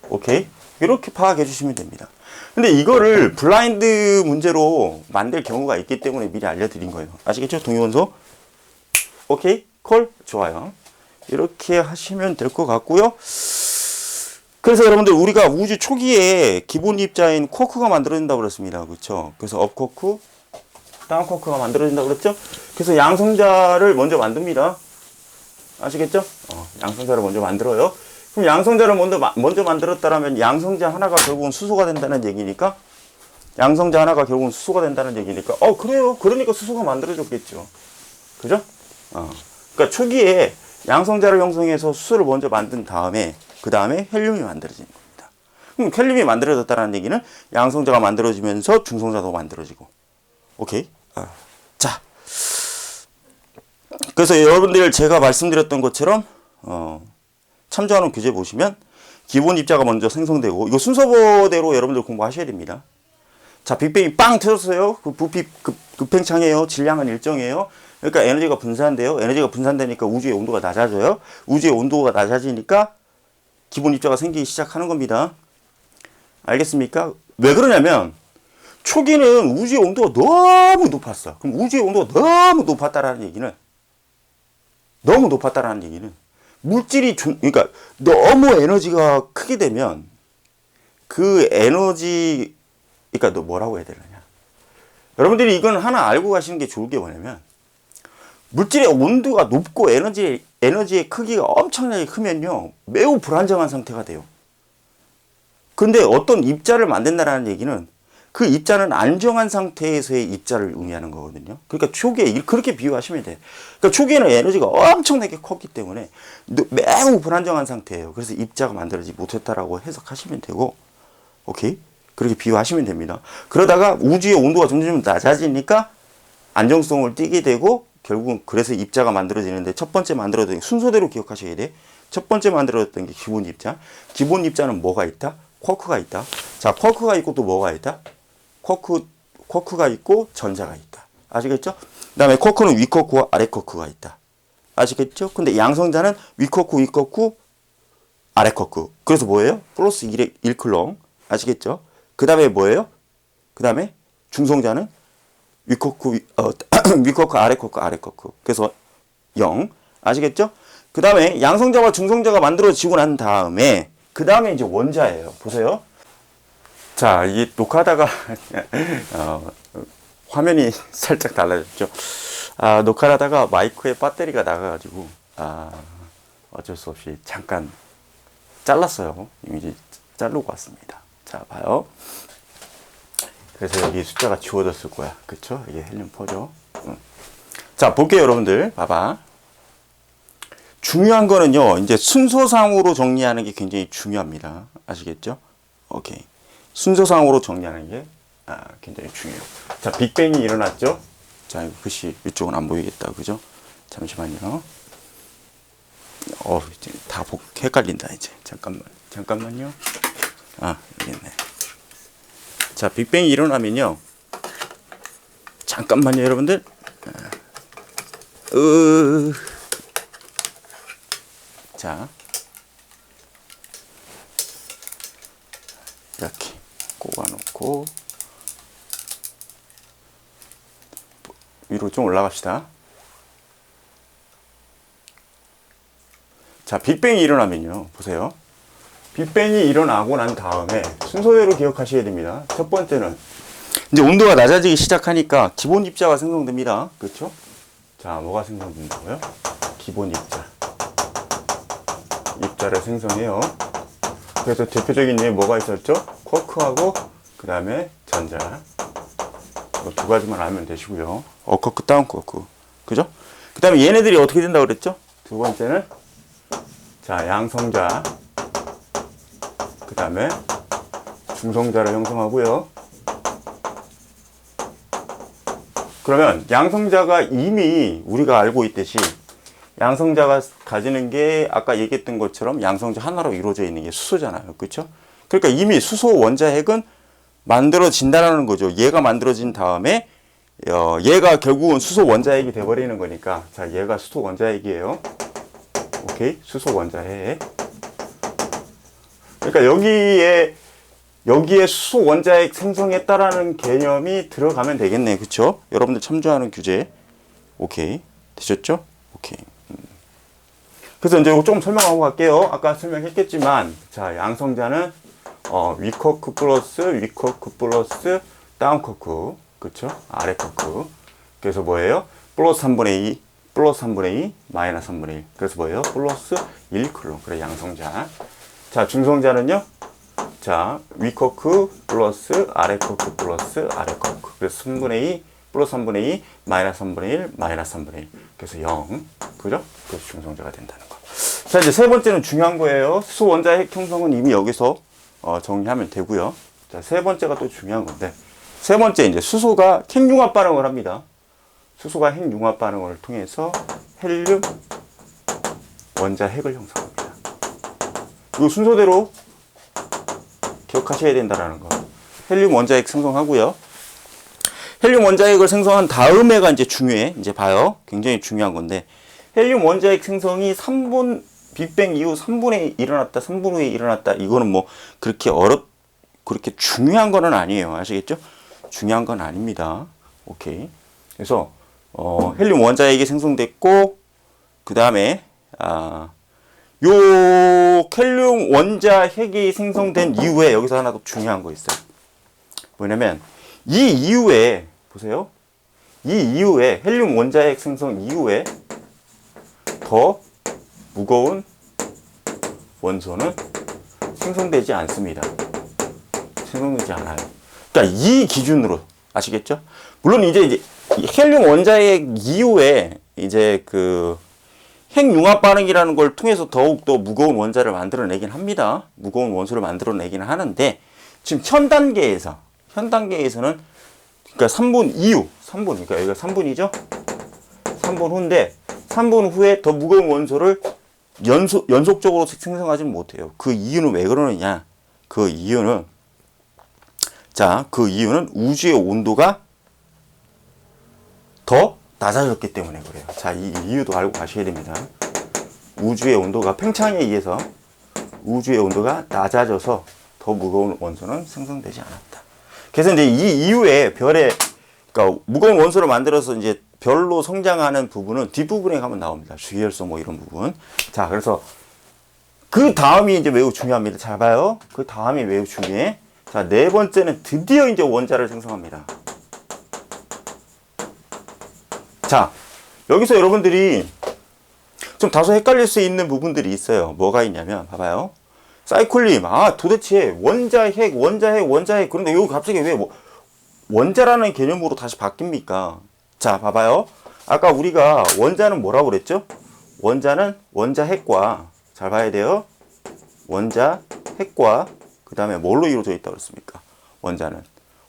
오케이. 이렇게 파악해 주시면 됩니다. 근데 이거를 블라인드 문제로 만들 경우가 있기 때문에 미리 알려드린 거예요. 아시겠죠? 동위원소. 오케이. 콜. 좋아요. 이렇게 하시면 될 것 같고요. 그래서 여러분들 우리가 우주 초기에 기본 입자인 쿼크가 만들어진다고 그랬습니다. 그렇죠? 그래서 업 쿼크, 다운 쿼크가 만들어진다고 그랬죠? 그래서 양성자를 먼저 만듭니다. 아시겠죠? 양성자를 먼저 만들어요. 그럼 양성자를 먼저 만들었다라면 양성자 하나가 결국은 수소가 된다는 얘기니까 양성자 하나가 결국은 수소가 된다는 얘기니까 그래요. 그러니까 수소가 만들어졌겠죠. 그죠? 그러니까 초기에 양성자를 형성해서 수소를 먼저 만든 다음에 그 다음에 헬륨이 만들어지는 겁니다. 그럼 헬륨이 만들어졌다는 얘기는 양성자가 만들어지면서 중성자도 만들어지고. 오케이? 자, 그래서 여러분들 제가 말씀드렸던 것처럼 참조하는 규제 보시면 기본 입자가 먼저 생성되고, 이거 순서대로 여러분들 공부하셔야 됩니다. 자, 빅뱅이 빵 터졌어요. 그 부피 급팽창이에요. 질량은 일정이에요. 그러니까 에너지가 분산돼요. 에너지가 분산되니까 우주의 온도가 낮아져요. 우주의 온도가 낮아지니까 기본 입자가 생기기 시작하는 겁니다. 알겠습니까? 왜 그러냐면 초기는 우주의 온도가 너무 높았어. 그럼 우주의 온도가 너무 높았다라는 얘기는 물질이 그러니까 너무 에너지가 크게 되면 그 에너지, 그러니까 뭐라고 해야 되느냐. 여러분들이 이건 하나 알고 가시는 게 좋을 게 뭐냐면, 물질의 온도가 높고 에너지의 크기가 엄청나게 크면요, 매우 불안정한 상태가 돼요. 근데 어떤 입자를 만든다라는 얘기는 그 입자는 안정한 상태에서의 입자를 의미하는 거거든요. 그러니까 초기에 그렇게 비유하시면 돼요. 그러니까 초기에는 에너지가 엄청나게 컸기 때문에 매우 불안정한 상태예요. 그래서 입자가 만들어지지 못했다라고 해석하시면 되고, 오케이? 그렇게 비유하시면 됩니다. 그러다가 우주의 온도가 점점 낮아지니까 안정성을 띠게 되고, 결국은 그래서 입자가 만들어지는데, 첫 번째 만들어졌던 게 순서대로 기억하셔야 돼. 첫 번째 만들어졌던 게 기본 입자. 기본 입자는 뭐가 있다? 쿼크가 있다. 자, 쿼크가 있고 또 뭐가 있다? 쿼크가 있고 전자가 있다. 아시겠죠? 그 다음에 쿼크는 위쿼크와 아래쿼크가 있다. 아시겠죠? 근데 양성자는 위쿼크, 아래쿼크. 그래서 뭐예요? 플러스 1쿨롱. 아시겠죠? 그 다음에 뭐예요? 그 다음에 중성자는 위쿼크, 아래쿼크. 그래서 0. 아시겠죠? 그 다음에 양성자와 중성자가 만들어지고 난 다음에, 그 다음에 이제 원자예요. 보세요. 자, 이게 녹화하다가, 화면이 살짝 달라졌죠. 녹화를 하다가 마이크에 배터리가 나가가지고, 어쩔 수 없이 잠깐 잘랐어요. 이미지 자르고 왔습니다. 자, 봐요. 그래서 여기 숫자가 지워졌을 거야. 그쵸? 이게 헬륨4죠. 자, 볼게요, 여러분들. 봐봐. 중요한 거는요, 이제 순서상으로 정리하는 게 굉장히 중요합니다. 아시겠죠? 오케이. 순서상으로 정리하는 게 굉장히 중요해요. 자, 빅뱅이 일어났죠? 자, 글씨 이쪽은 안 보이겠다. 그죠? 잠시만요. 이제 다 헷갈린다, 이제. 잠깐만요. 여기 있네. 자, 빅뱅이 일어나면요. 잠깐만요, 여러분들. 자, 이렇게 꼽아놓고 위로 좀 올라갑시다. 자, 빅뱅이 일어나면요, 보세요. 빅뱅이 일어나고 난 다음에 순서대로 기억하셔야 됩니다. 첫 번째는 이제 온도가 낮아지기 시작하니까 기본 입자가 생성됩니다. 그렇죠? 자, 뭐가 생성된다고요? 기본 입자를 생성해요. 그래서 대표적인 예 뭐가 있었죠? 쿼크하고 그 다음에 전자. 두 가지만 알면 되시고요. 업쿼크, 다운쿼크. 그죠? 그 다음에 얘네들이 어떻게 된다고 그랬죠? 두 번째는 자, 양성자, 그 다음에 중성자를 형성하고요. 그러면 양성자가 이미 우리가 알고 있듯이 양성자가 가지는 게 아까 얘기했던 것처럼 양성자 하나로 이루어져 있는 게 수소잖아요. 그렇죠? 그러니까 이미 수소 원자핵은 만들어진다는 거죠. 얘가 만들어진 다음에 얘가 결국은 수소 원자핵이 돼버리는 거니까, 자, 얘가 수소 원자핵이에요. 오케이? 수소 원자핵. 그러니까 여기에 수소 원자핵 생성했다라는 개념이 들어가면 되겠네. 그쵸? 여러분들 참조하는 규제. 오케이. 되셨죠? 오케이. 그래서 이제 이거 좀 설명하고 갈게요. 아까 설명했겠지만, 자, 양성자는 위쿼크 플러스 다운쿼크. 그쵸? 아래쿼크. 그래서 뭐예요? 플러스 3분의 2, 마이너스 3분의 1. 그래서 뭐예요? 플러스 1쿨롱. 그래, 양성자. 자, 중성자는요? 자, 위쿼크 플러스 아래쿼크. 그래서 3분의 2 플러스 3분의 2, 마이너스 3분의 1, 마이너스 3분의 1. 그래서 0. 그죠? 그래서 중성자가 된다는 거. 자, 이제 세 번째는 중요한 거예요. 수소 원자의 핵 형성은 이미 여기서 정리하면 되고요. 자, 세 번째가 또 중요한 건데, 세 번째 이제 수소가 핵융합 반응을 합니다. 수소가 핵융합 반응을 통해서 헬륨 원자 핵을 형성합니다. 이 순서대로 기억하셔야 된다라는 거. 헬륨 원자 핵 생성하고요. 헬륨 원자 핵을 생성한 다음에가 이제 중요해. 이제 봐요. 굉장히 중요한 건데, 헬륨 원자 핵 생성이 빅뱅 이후 3분에 일어났다, 3분 후에 일어났다. 이거는 뭐 그렇게 그렇게 중요한 거는 아니에요. 아시겠죠? 중요한 건 아닙니다. 오케이. 그래서 헬륨 원자 핵이 생성됐고, 그 다음에 요 헬륨 원자 핵이 생성된 이후에 여기서 하나 더 중요한 거 있어요. 뭐냐면 이 이후에 보세요. 이 이후에 헬륨 원자 핵 생성 이후에 더 무거운 원소는 생성되지 않습니다. 생성되지 않아요. 그러니까 이 기준으로 아시겠죠? 물론 이제 헬륨 원자핵 이후에 이제 그 핵융합 반응이라는 걸 통해서 더욱더 무거운 원자를 만들어내긴 합니다. 무거운 원소를 만들어내기는 하는데, 지금 현 단계에서는 그러니까 3분 이후, 그러니까 여기가 3분이죠? 3분 후인데 3분 후에 더 무거운 원소를 연속적으로 생성하지는 못해요. 그 이유는 왜 그러느냐? 그 이유는 우주의 온도가 더 낮아졌기 때문에 그래요. 자, 이 이유도 알고 가셔야 됩니다. 우주의 온도가 팽창에 의해서 우주의 온도가 낮아져서 더 무거운 원소는 생성되지 않았다. 그래서 이제 이 이후에 그러니까 무거운 원소를 만들어서 이제 별로 성장하는 부분은 뒷부분에 가면 나옵니다. 주기혈소 뭐 이런 부분. 자, 그래서 그 다음이 이제 매우 중요합니다. 잘 봐요. 그 다음이 매우 중요해. 자, 네 번째는 드디어 이제 원자를 생성합니다. 자, 여기서 여러분들이 좀 다소 헷갈릴 수 있는 부분들이 있어요. 뭐가 있냐면, 봐봐요. 사이클림, 도대체 원자핵. 그런데 여기 갑자기 왜 원자라는 개념으로 다시 바뀝니까? 자, 봐봐요. 아까 우리가 원자는 뭐라고 그랬죠? 원자는 원자핵과, 잘 봐야 돼요. 원자핵과, 그 다음에 뭘로 이루어져 있다고 그랬습니까? 원자는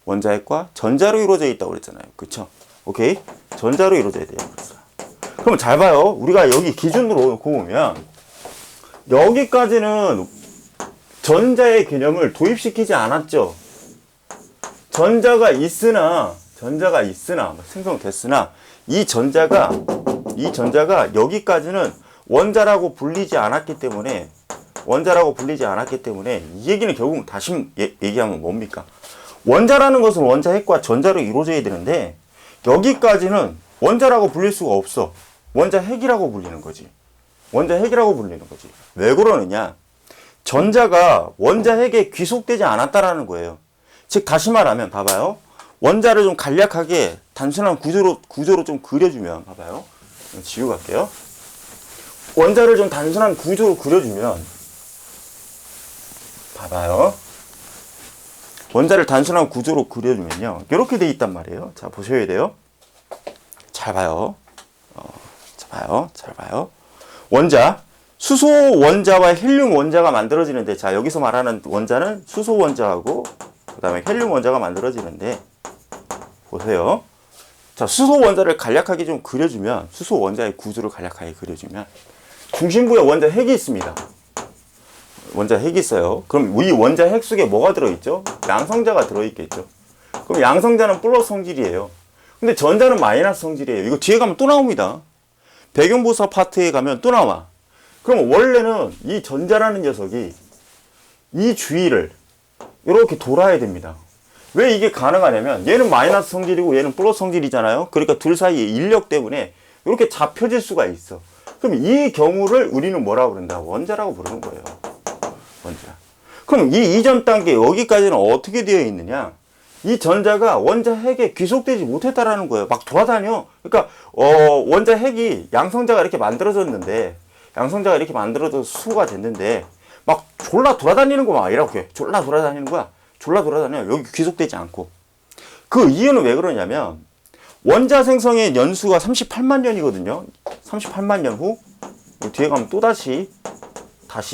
원자핵과 전자로 이루어져 있다고 그랬잖아요. 그쵸? 오케이? 전자로 이루어져야 돼요. 그럼 잘 봐요. 우리가 여기 기준으로 놓고 보면 여기까지는 전자의 개념을 도입시키지 않았죠. 전자가 있으나 생성됐으나 이 전자가 여기까지는 원자라고 불리지 않았기 때문에 이 얘기는 결국 다시 얘기하면 뭡니까? 원자라는 것은 원자핵과 전자로 이루어져야 되는데 여기까지는 원자라고 불릴 수가 없어. 원자핵이라고 불리는 거지. 왜 그러느냐? 전자가 원자핵에 귀속되지 않았다라는 거예요. 즉 다시 말하면 봐봐요. 원자를 좀 간략하게 단순한 구조로 좀 그려주면, 봐봐요. 지우고 갈게요. 원자를 좀 단순한 구조로 그려주면, 봐봐요. 원자를 단순한 구조로 그려주면요, 이렇게 돼 있단 말이에요. 자, 보셔야 돼요. 잘 봐요. 잘 봐요. 원자, 수소 원자와 헬륨 원자가 만들어지는데, 자, 여기서 말하는 원자는 수소 원자하고 그 다음에 헬륨 원자가 만들어지는데, 보세요. 자, 수소 원자를 간략하게 좀 그려주면, 수소 원자의 구조를 간략하게 그려주면, 중심부에 원자 핵이 있습니다. 원자 핵이 있어요. 그럼 이 원자 핵 속에 뭐가 들어있죠? 양성자가 들어있겠죠. 그럼 양성자는 플러스 성질이에요. 근데 전자는 마이너스 성질이에요. 이거 뒤에 가면 또 나옵니다. 배경보사 파트에 가면 또 나와. 그럼 원래는 이 전자라는 녀석이 이 주위를 이렇게 돌아야 됩니다. 왜 이게 가능하냐면 얘는 마이너스 성질이고 얘는 플러스 성질이잖아요. 그러니까 둘 사이의 인력 때문에 이렇게 잡혀질 수가 있어. 그럼 이 경우를 우리는 뭐라고 그런다? 원자라고 부르는 거예요. 원자. 그럼 이 이전 단계 여기까지는 어떻게 되어 있느냐? 이 전자가 원자 핵에 귀속되지 못했다라는 거예요. 막 돌아다녀. 그러니까 원자 핵이 양성자가 이렇게 만들어져서 수소가 됐는데 막 졸라 돌아다니는 거야. 이렇게 졸라 돌아다녀. 여기 귀속되지 않고. 그 이유는 왜 그러냐면 원자 생성의 연수가 38만 년이거든요. 38만 년 후. 뒤에 가면 또 다시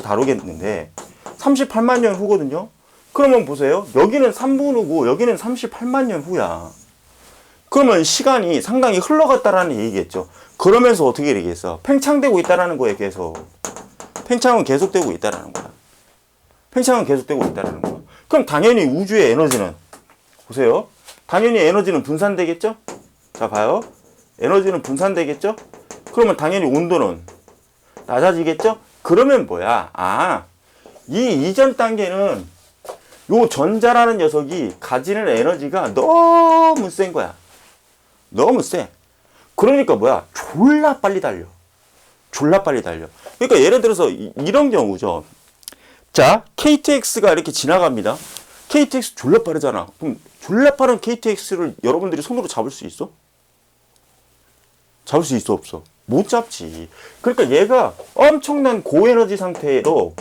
다루겠는데 38만 년 후거든요. 그러면 보세요. 여기는 3분 후고 여기는 38만 년 후야. 그러면 시간이 상당히 흘러갔다라는 얘기겠죠. 그러면서 어떻게 되겠어? 팽창되고 있다라는 거예요, 계속. 팽창은 계속되고 있다라는 거야. 팽창은 계속되고 있다라는 거야. 그럼 당연히 우주의 에너지는 보세요. 당연히 에너지는 분산되겠죠? 자, 봐요. 에너지는 분산되겠죠? 그러면 당연히 온도는 낮아지겠죠? 그러면 뭐야? 이 이전 단계는 요 전자라는 녀석이 가지는 에너지가 너무 센 거야. 너무 세. 그러니까 뭐야? 졸라 빨리 달려. 졸라 빨리 달려. 그러니까 예를 들어서 이런 경우죠. 자, KTX가 이렇게 지나갑니다. KTX 졸라 빠르잖아. 그럼 졸라 빠른 KTX를 여러분들이 손으로 잡을 수 있어? 잡을 수 있어, 없어? 못 잡지. 그러니까 얘가 엄청난 고에너지 상태로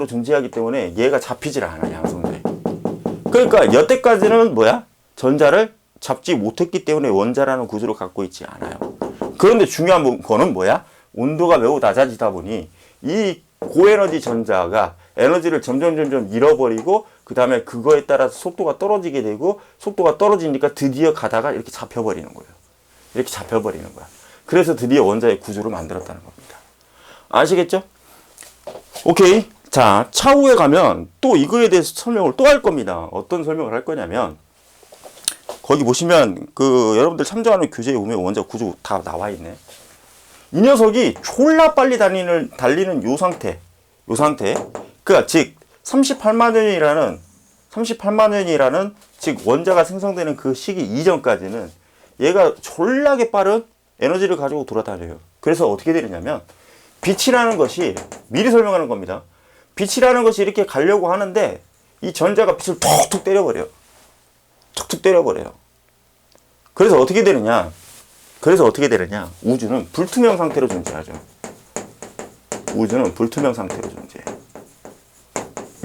존재하기 때문에 얘가 잡히질 않아, 양성자에. 그러니까 여태까지는 뭐야? 전자를 잡지 못했기 때문에 원자라는 구조를 갖고 있지 않아요. 그런데 중요한 거는 뭐야? 온도가 매우 낮아지다 보니 이 고에너지 전자가 에너지를 점점 잃어버리고 그 다음에 그거에 따라서 속도가 떨어지게 되고 속도가 떨어지니까 드디어 가다가 이렇게 잡혀버리는 거예요. 이렇게 잡혀버리는 거야. 그래서 드디어 원자의 구조를 만들었다는 겁니다. 아시겠죠? 오케이. 자, 차후에 가면 또 이거에 대해서 설명을 또 할 겁니다. 어떤 설명을 할 거냐면 거기 보시면 여러분들 참조하는 교재에 보면 원자 구조 다 나와 있네. 이 녀석이 졸라 빨리 달리는 요 상태. 그러니까 즉 38만 년이라는 즉 원자가 생성되는 그 시기 이전까지는 얘가 졸라게 빠른 에너지를 가지고 돌아다녀요. 그래서 어떻게 되느냐면 빛이라는 것이 미리 설명하는 겁니다. 빛이라는 것이 이렇게 가려고 하는데 이 전자가 빛을 툭툭 때려버려요. 툭툭 때려버려요. 그래서 어떻게 되느냐? 우주는 불투명 상태로 존재하죠. 우주는 불투명 상태로 존재해.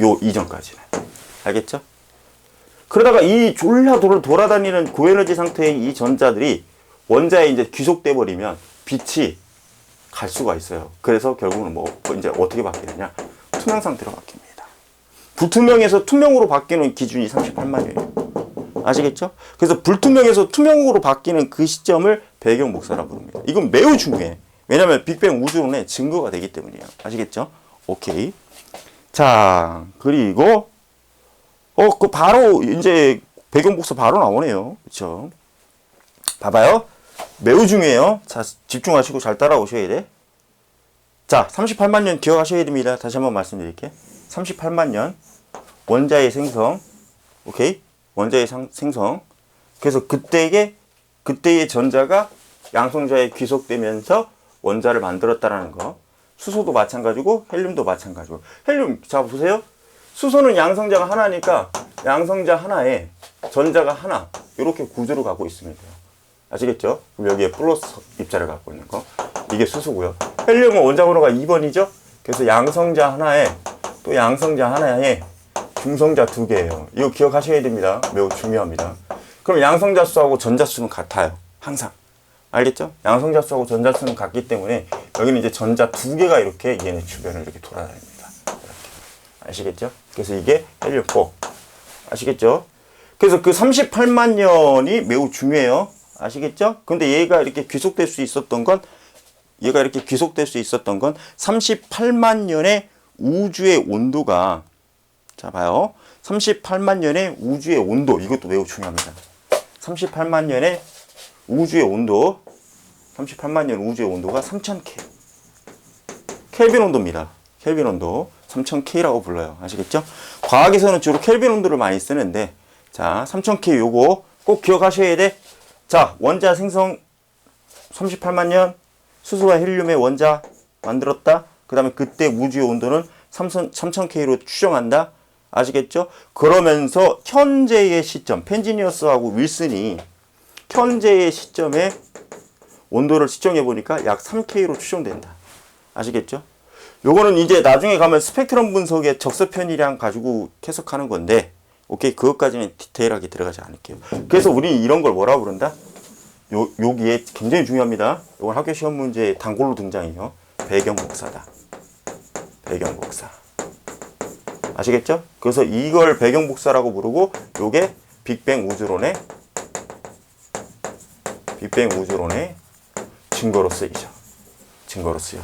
요 이전까지는. 알겠죠? 그러다가 이 졸라 돌아다니는 고에너지 상태의 이 전자들이 원자에 이제 귀속돼 버리면 빛이 갈 수가 있어요. 그래서 결국은 이제 어떻게 바뀌느냐? 투명 상태로 바뀝니다. 불투명에서 투명으로 바뀌는 기준이 38만 년이에요. 아시겠죠? 그래서 불투명에서 투명으로 바뀌는 그 시점을 배경 복사라 부릅니다. 이건 매우 중요해. 왜냐면 빅뱅 우주론의 증거가 되기 때문이에요. 아시겠죠? 오케이. 자, 그리고 바로 이제 배경 복사 바로 나오네요. 그렇죠? 봐봐요. 매우 중요해요. 자, 집중하시고 잘 따라오셔야 돼. 자, 38만 년 기억하셔야 됩니다. 다시 한번 말씀드릴게요. 38만 년 원자의 생성. 오케이? 원자의 생성. 그래서 그때의 전자가 양성자에 귀속되면서 원자를 만들었다라는 거. 수소도 마찬가지고 헬륨도 마찬가지고. 헬륨 자 보세요. 수소는 양성자가 하나니까 양성자 하나에 전자가 하나 이렇게 구조를 갖고 있습니다. 아시겠죠? 그럼 여기에 플러스 입자를 갖고 있는 거. 이게 수소고요. 헬륨은 원자번호가 2번이죠? 그래서 양성자 하나에 또 양성자 하나에 중성자 2개예요. 이거 기억하셔야 됩니다. 매우 중요합니다. 그럼 양성자 수하고 전자 수는 같아요. 항상. 알겠죠? 양성자 수하고 전자 수는 같기 때문에 여기는 이제 전자 2개가 이렇게 얘네 주변을 이렇게 돌아다닙니다. 이렇게. 아시겠죠? 그래서 이게 헬륨4. 아시겠죠? 그래서 그 38만 년이 매우 중요해요. 아시겠죠? 근데 얘가 이렇게 귀속될 수 있었던 건 38만 년의 우주의 온도가 자 봐요. 38만 년의 우주의 온도 이것도 매우 중요합니다. 38만 년의 우주의 온도 38만 년 우주의 온도가 3000K 켈빈 온도입니다. 켈빈 온도 3000K라고 불러요. 아시겠죠? 과학에서는 주로 켈빈 온도를 많이 쓰는데 자 3000K 요거 꼭 기억하셔야 돼. 자 원자 생성 38만 년 수소와 헬륨의 원자 만들었다. 그 다음에 그때 우주의 온도는 3000K로 추정한다. 아시겠죠? 그러면서 현재의 시점 펜지니어스하고 윌슨이 현재의 시점에 온도를 측정해 보니까 약 3K로 추정된다. 아시겠죠? 요거는 이제 나중에 가면 스펙트럼 분석의 적서 편의량 가지고 해석하는 건데 오케이? 그것까지는 디테일하게 들어가지 않을게요. 그래서 우리는 이런 걸 뭐라고 부른다? 여기에 굉장히 중요합니다. 이건 학교 시험 문제에 단골로 등장해요. 배경복사다. 배경복사. 아시겠죠? 그래서 이걸 배경복사라고 부르고 요게 빅뱅 우주론의 증거로 쓰이죠. 증거로 쓰여.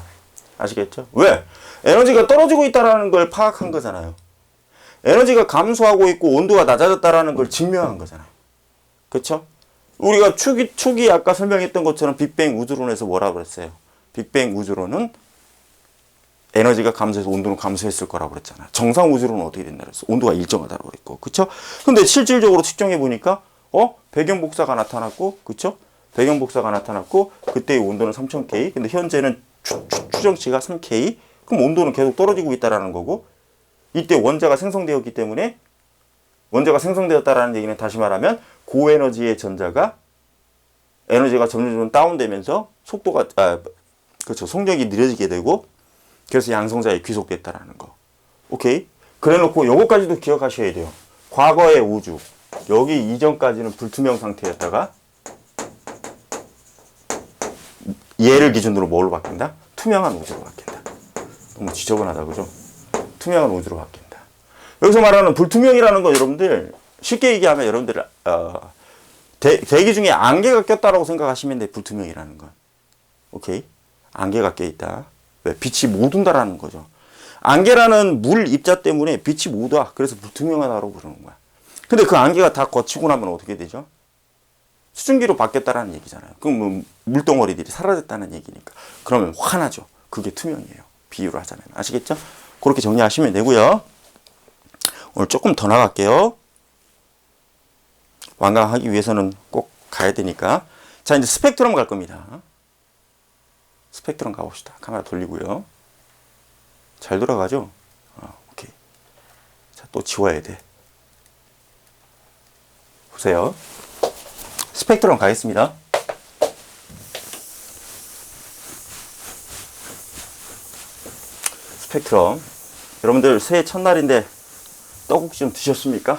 아시겠죠? 왜? 에너지가 떨어지고 있다는 걸 파악한 거잖아요. 에너지가 감소하고 있고 온도가 낮아졌다는 걸 증명한 거잖아요. 그렇죠? 우리가 축이 아까 설명했던 것처럼 빅뱅 우주론에서 뭐라고 그랬어요? 빅뱅 우주론은 에너지가 감소해서 온도는 감소했을 거라고 그랬잖아. 정상 우주론은 어떻게 된다 그랬어? 온도가 일정하다고 그랬고. 그쵸? 근데 실질적으로 측정해 보니까 배경복사가 나타났고, 그쵸? 배경복사가 나타났고, 그때의 온도는 3000K. 근데 현재는 추정치가 3K. 그럼 온도는 계속 떨어지고 있다라는 거고, 이때 원자가 생성되었기 때문에 원자가 생성되었다라는 얘기는 다시 말하면 고에너지의 전자가 에너지가 점점 다운되면서 속도가 그렇죠. 속력이 느려지게 되고 그래서 양성자에 귀속됐다라는 거. 오케이? 그래놓고 요거까지도 기억하셔야 돼요. 과거의 우주 여기 이전까지는 불투명 상태였다가 얘를 기준으로 뭘로 바뀐다? 투명한 우주로 바뀐다. 너무 지저분하다 그죠? 투명한 우주로 바뀐다. 여기서 말하는 불투명이라는 건 여러분들 쉽게 얘기하면 여러분들 대기 중에 안개가 꼈다라고 생각하시면 돼. 불투명이라는 건. 오케이? 안개가 껴있다. 왜? 빛이 못 온다라는 거죠. 안개라는 물 입자 때문에 빛이 못 와. 그래서 불투명하다고 부르는 거야. 근데 그 안개가 다 거치고 나면 어떻게 되죠? 수증기로 바뀌었다라는 얘기잖아요. 그럼 뭐 물덩어리들이 사라졌다는 얘기니까. 그러면 환하죠. 그게 투명이에요. 비유를 하자면. 아시겠죠? 그렇게 정리하시면 되고요. 오늘 조금 더 나갈게요. 완강하기 위해서는 꼭 가야 되니까. 자, 이제 스펙트럼 갈 겁니다. 스펙트럼 가봅시다. 카메라 돌리고요. 잘 돌아가죠? 오케이. 자, 또 지워야 돼. 보세요. 스펙트럼 가겠습니다. 스펙트럼. 여러분들 새해 첫날인데 떡국 좀 드셨습니까?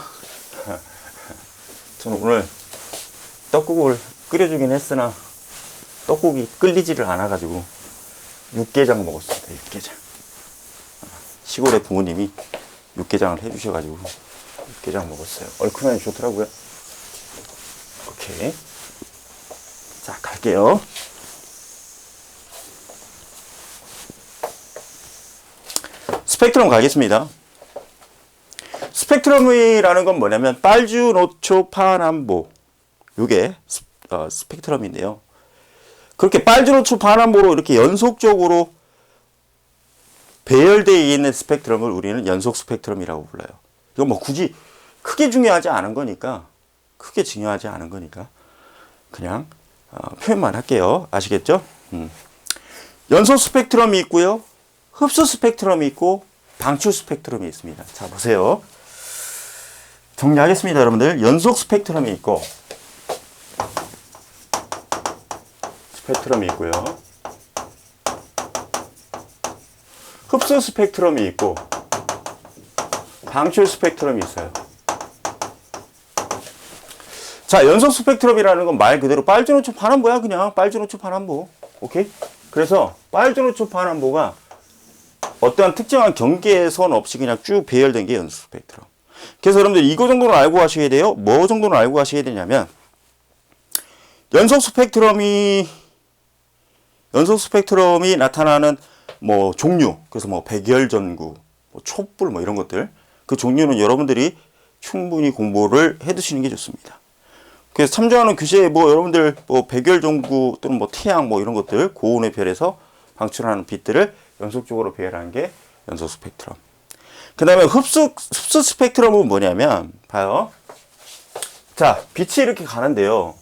저는 오늘 떡국을 끓여주긴 했으나 떡국이 끓리지를 않아가지고 육개장 먹었습니다. 육개장. 시골의 부모님이 육개장을 해주셔가지고 육개장 먹었어요. 얼큰하니 좋더라고요. 오케이. 자, 갈게요. 스펙트럼 가겠습니다. 스펙트럼이라는 건 뭐냐면 빨주, 노초, 파남보 요게 스펙트럼인데요. 그렇게 빨주, 노초, 파남보로 이렇게 연속적으로 배열되어 있는 스펙트럼을 우리는 연속 스펙트럼이라고 불러요. 이건 뭐 굳이 크게 중요하지 않은 거니까 그냥 표현만 할게요. 아시겠죠? 연속 스펙트럼이 있고요. 흡수 스펙트럼이 있고 방출 스펙트럼이 있습니다. 자, 보세요. 정리하겠습니다, 여러분들. 연속 스펙트럼이 있고 스펙트럼이 있고요. 흡수 스펙트럼이 있고 방출 스펙트럼이 있어요. 자, 연속 스펙트럼이라는 건 말 그대로 빨주노초 파남보야. 그냥 빨주노초 파남보. 오케이? 그래서 빨주노초 파남보가 어떠한 특정한 경계선 없이 그냥 쭉 배열된 게 연속 스펙트럼. 그래서 여러분들 이거 정도는 알고 가셔야 돼요. 뭐 정도는 알고 가셔야 되냐면 연속 스펙트럼이 나타나는 뭐 종류, 그래서 뭐 백열전구, 뭐 촛불 뭐 이런 것들, 그 종류는 여러분들이 충분히 공부를 해 두시는 게 좋습니다. 그래서 참조하는 규제에 뭐 여러분들 뭐 백열전구 또는 뭐 태양 뭐 이런 것들 고온의 별에서 방출하는 빛들을 연속적으로 배열하는 게 연속 스펙트럼. 그 다음에 흡수 스펙트럼은 뭐냐면 봐요. 자, 빛이 이렇게 가는데요.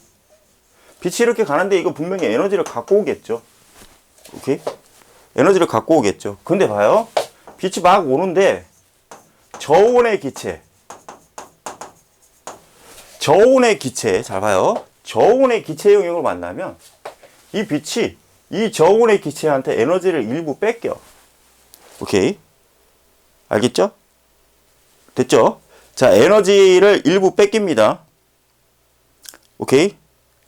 빛이 이렇게 가는데 이거 분명히 에너지를 갖고 오겠죠. 오케이? 에너지를 갖고 오겠죠. 근데 봐요. 빛이 막 오는데 저온의 기체 잘 봐요. 저온의 기체 영역을 만나면 이 빛이 이 저온의 기체한테 에너지를 일부 뺏겨. 오케이? 알겠죠? 됐죠? 자, 에너지를 일부 뺏깁니다. 오케이?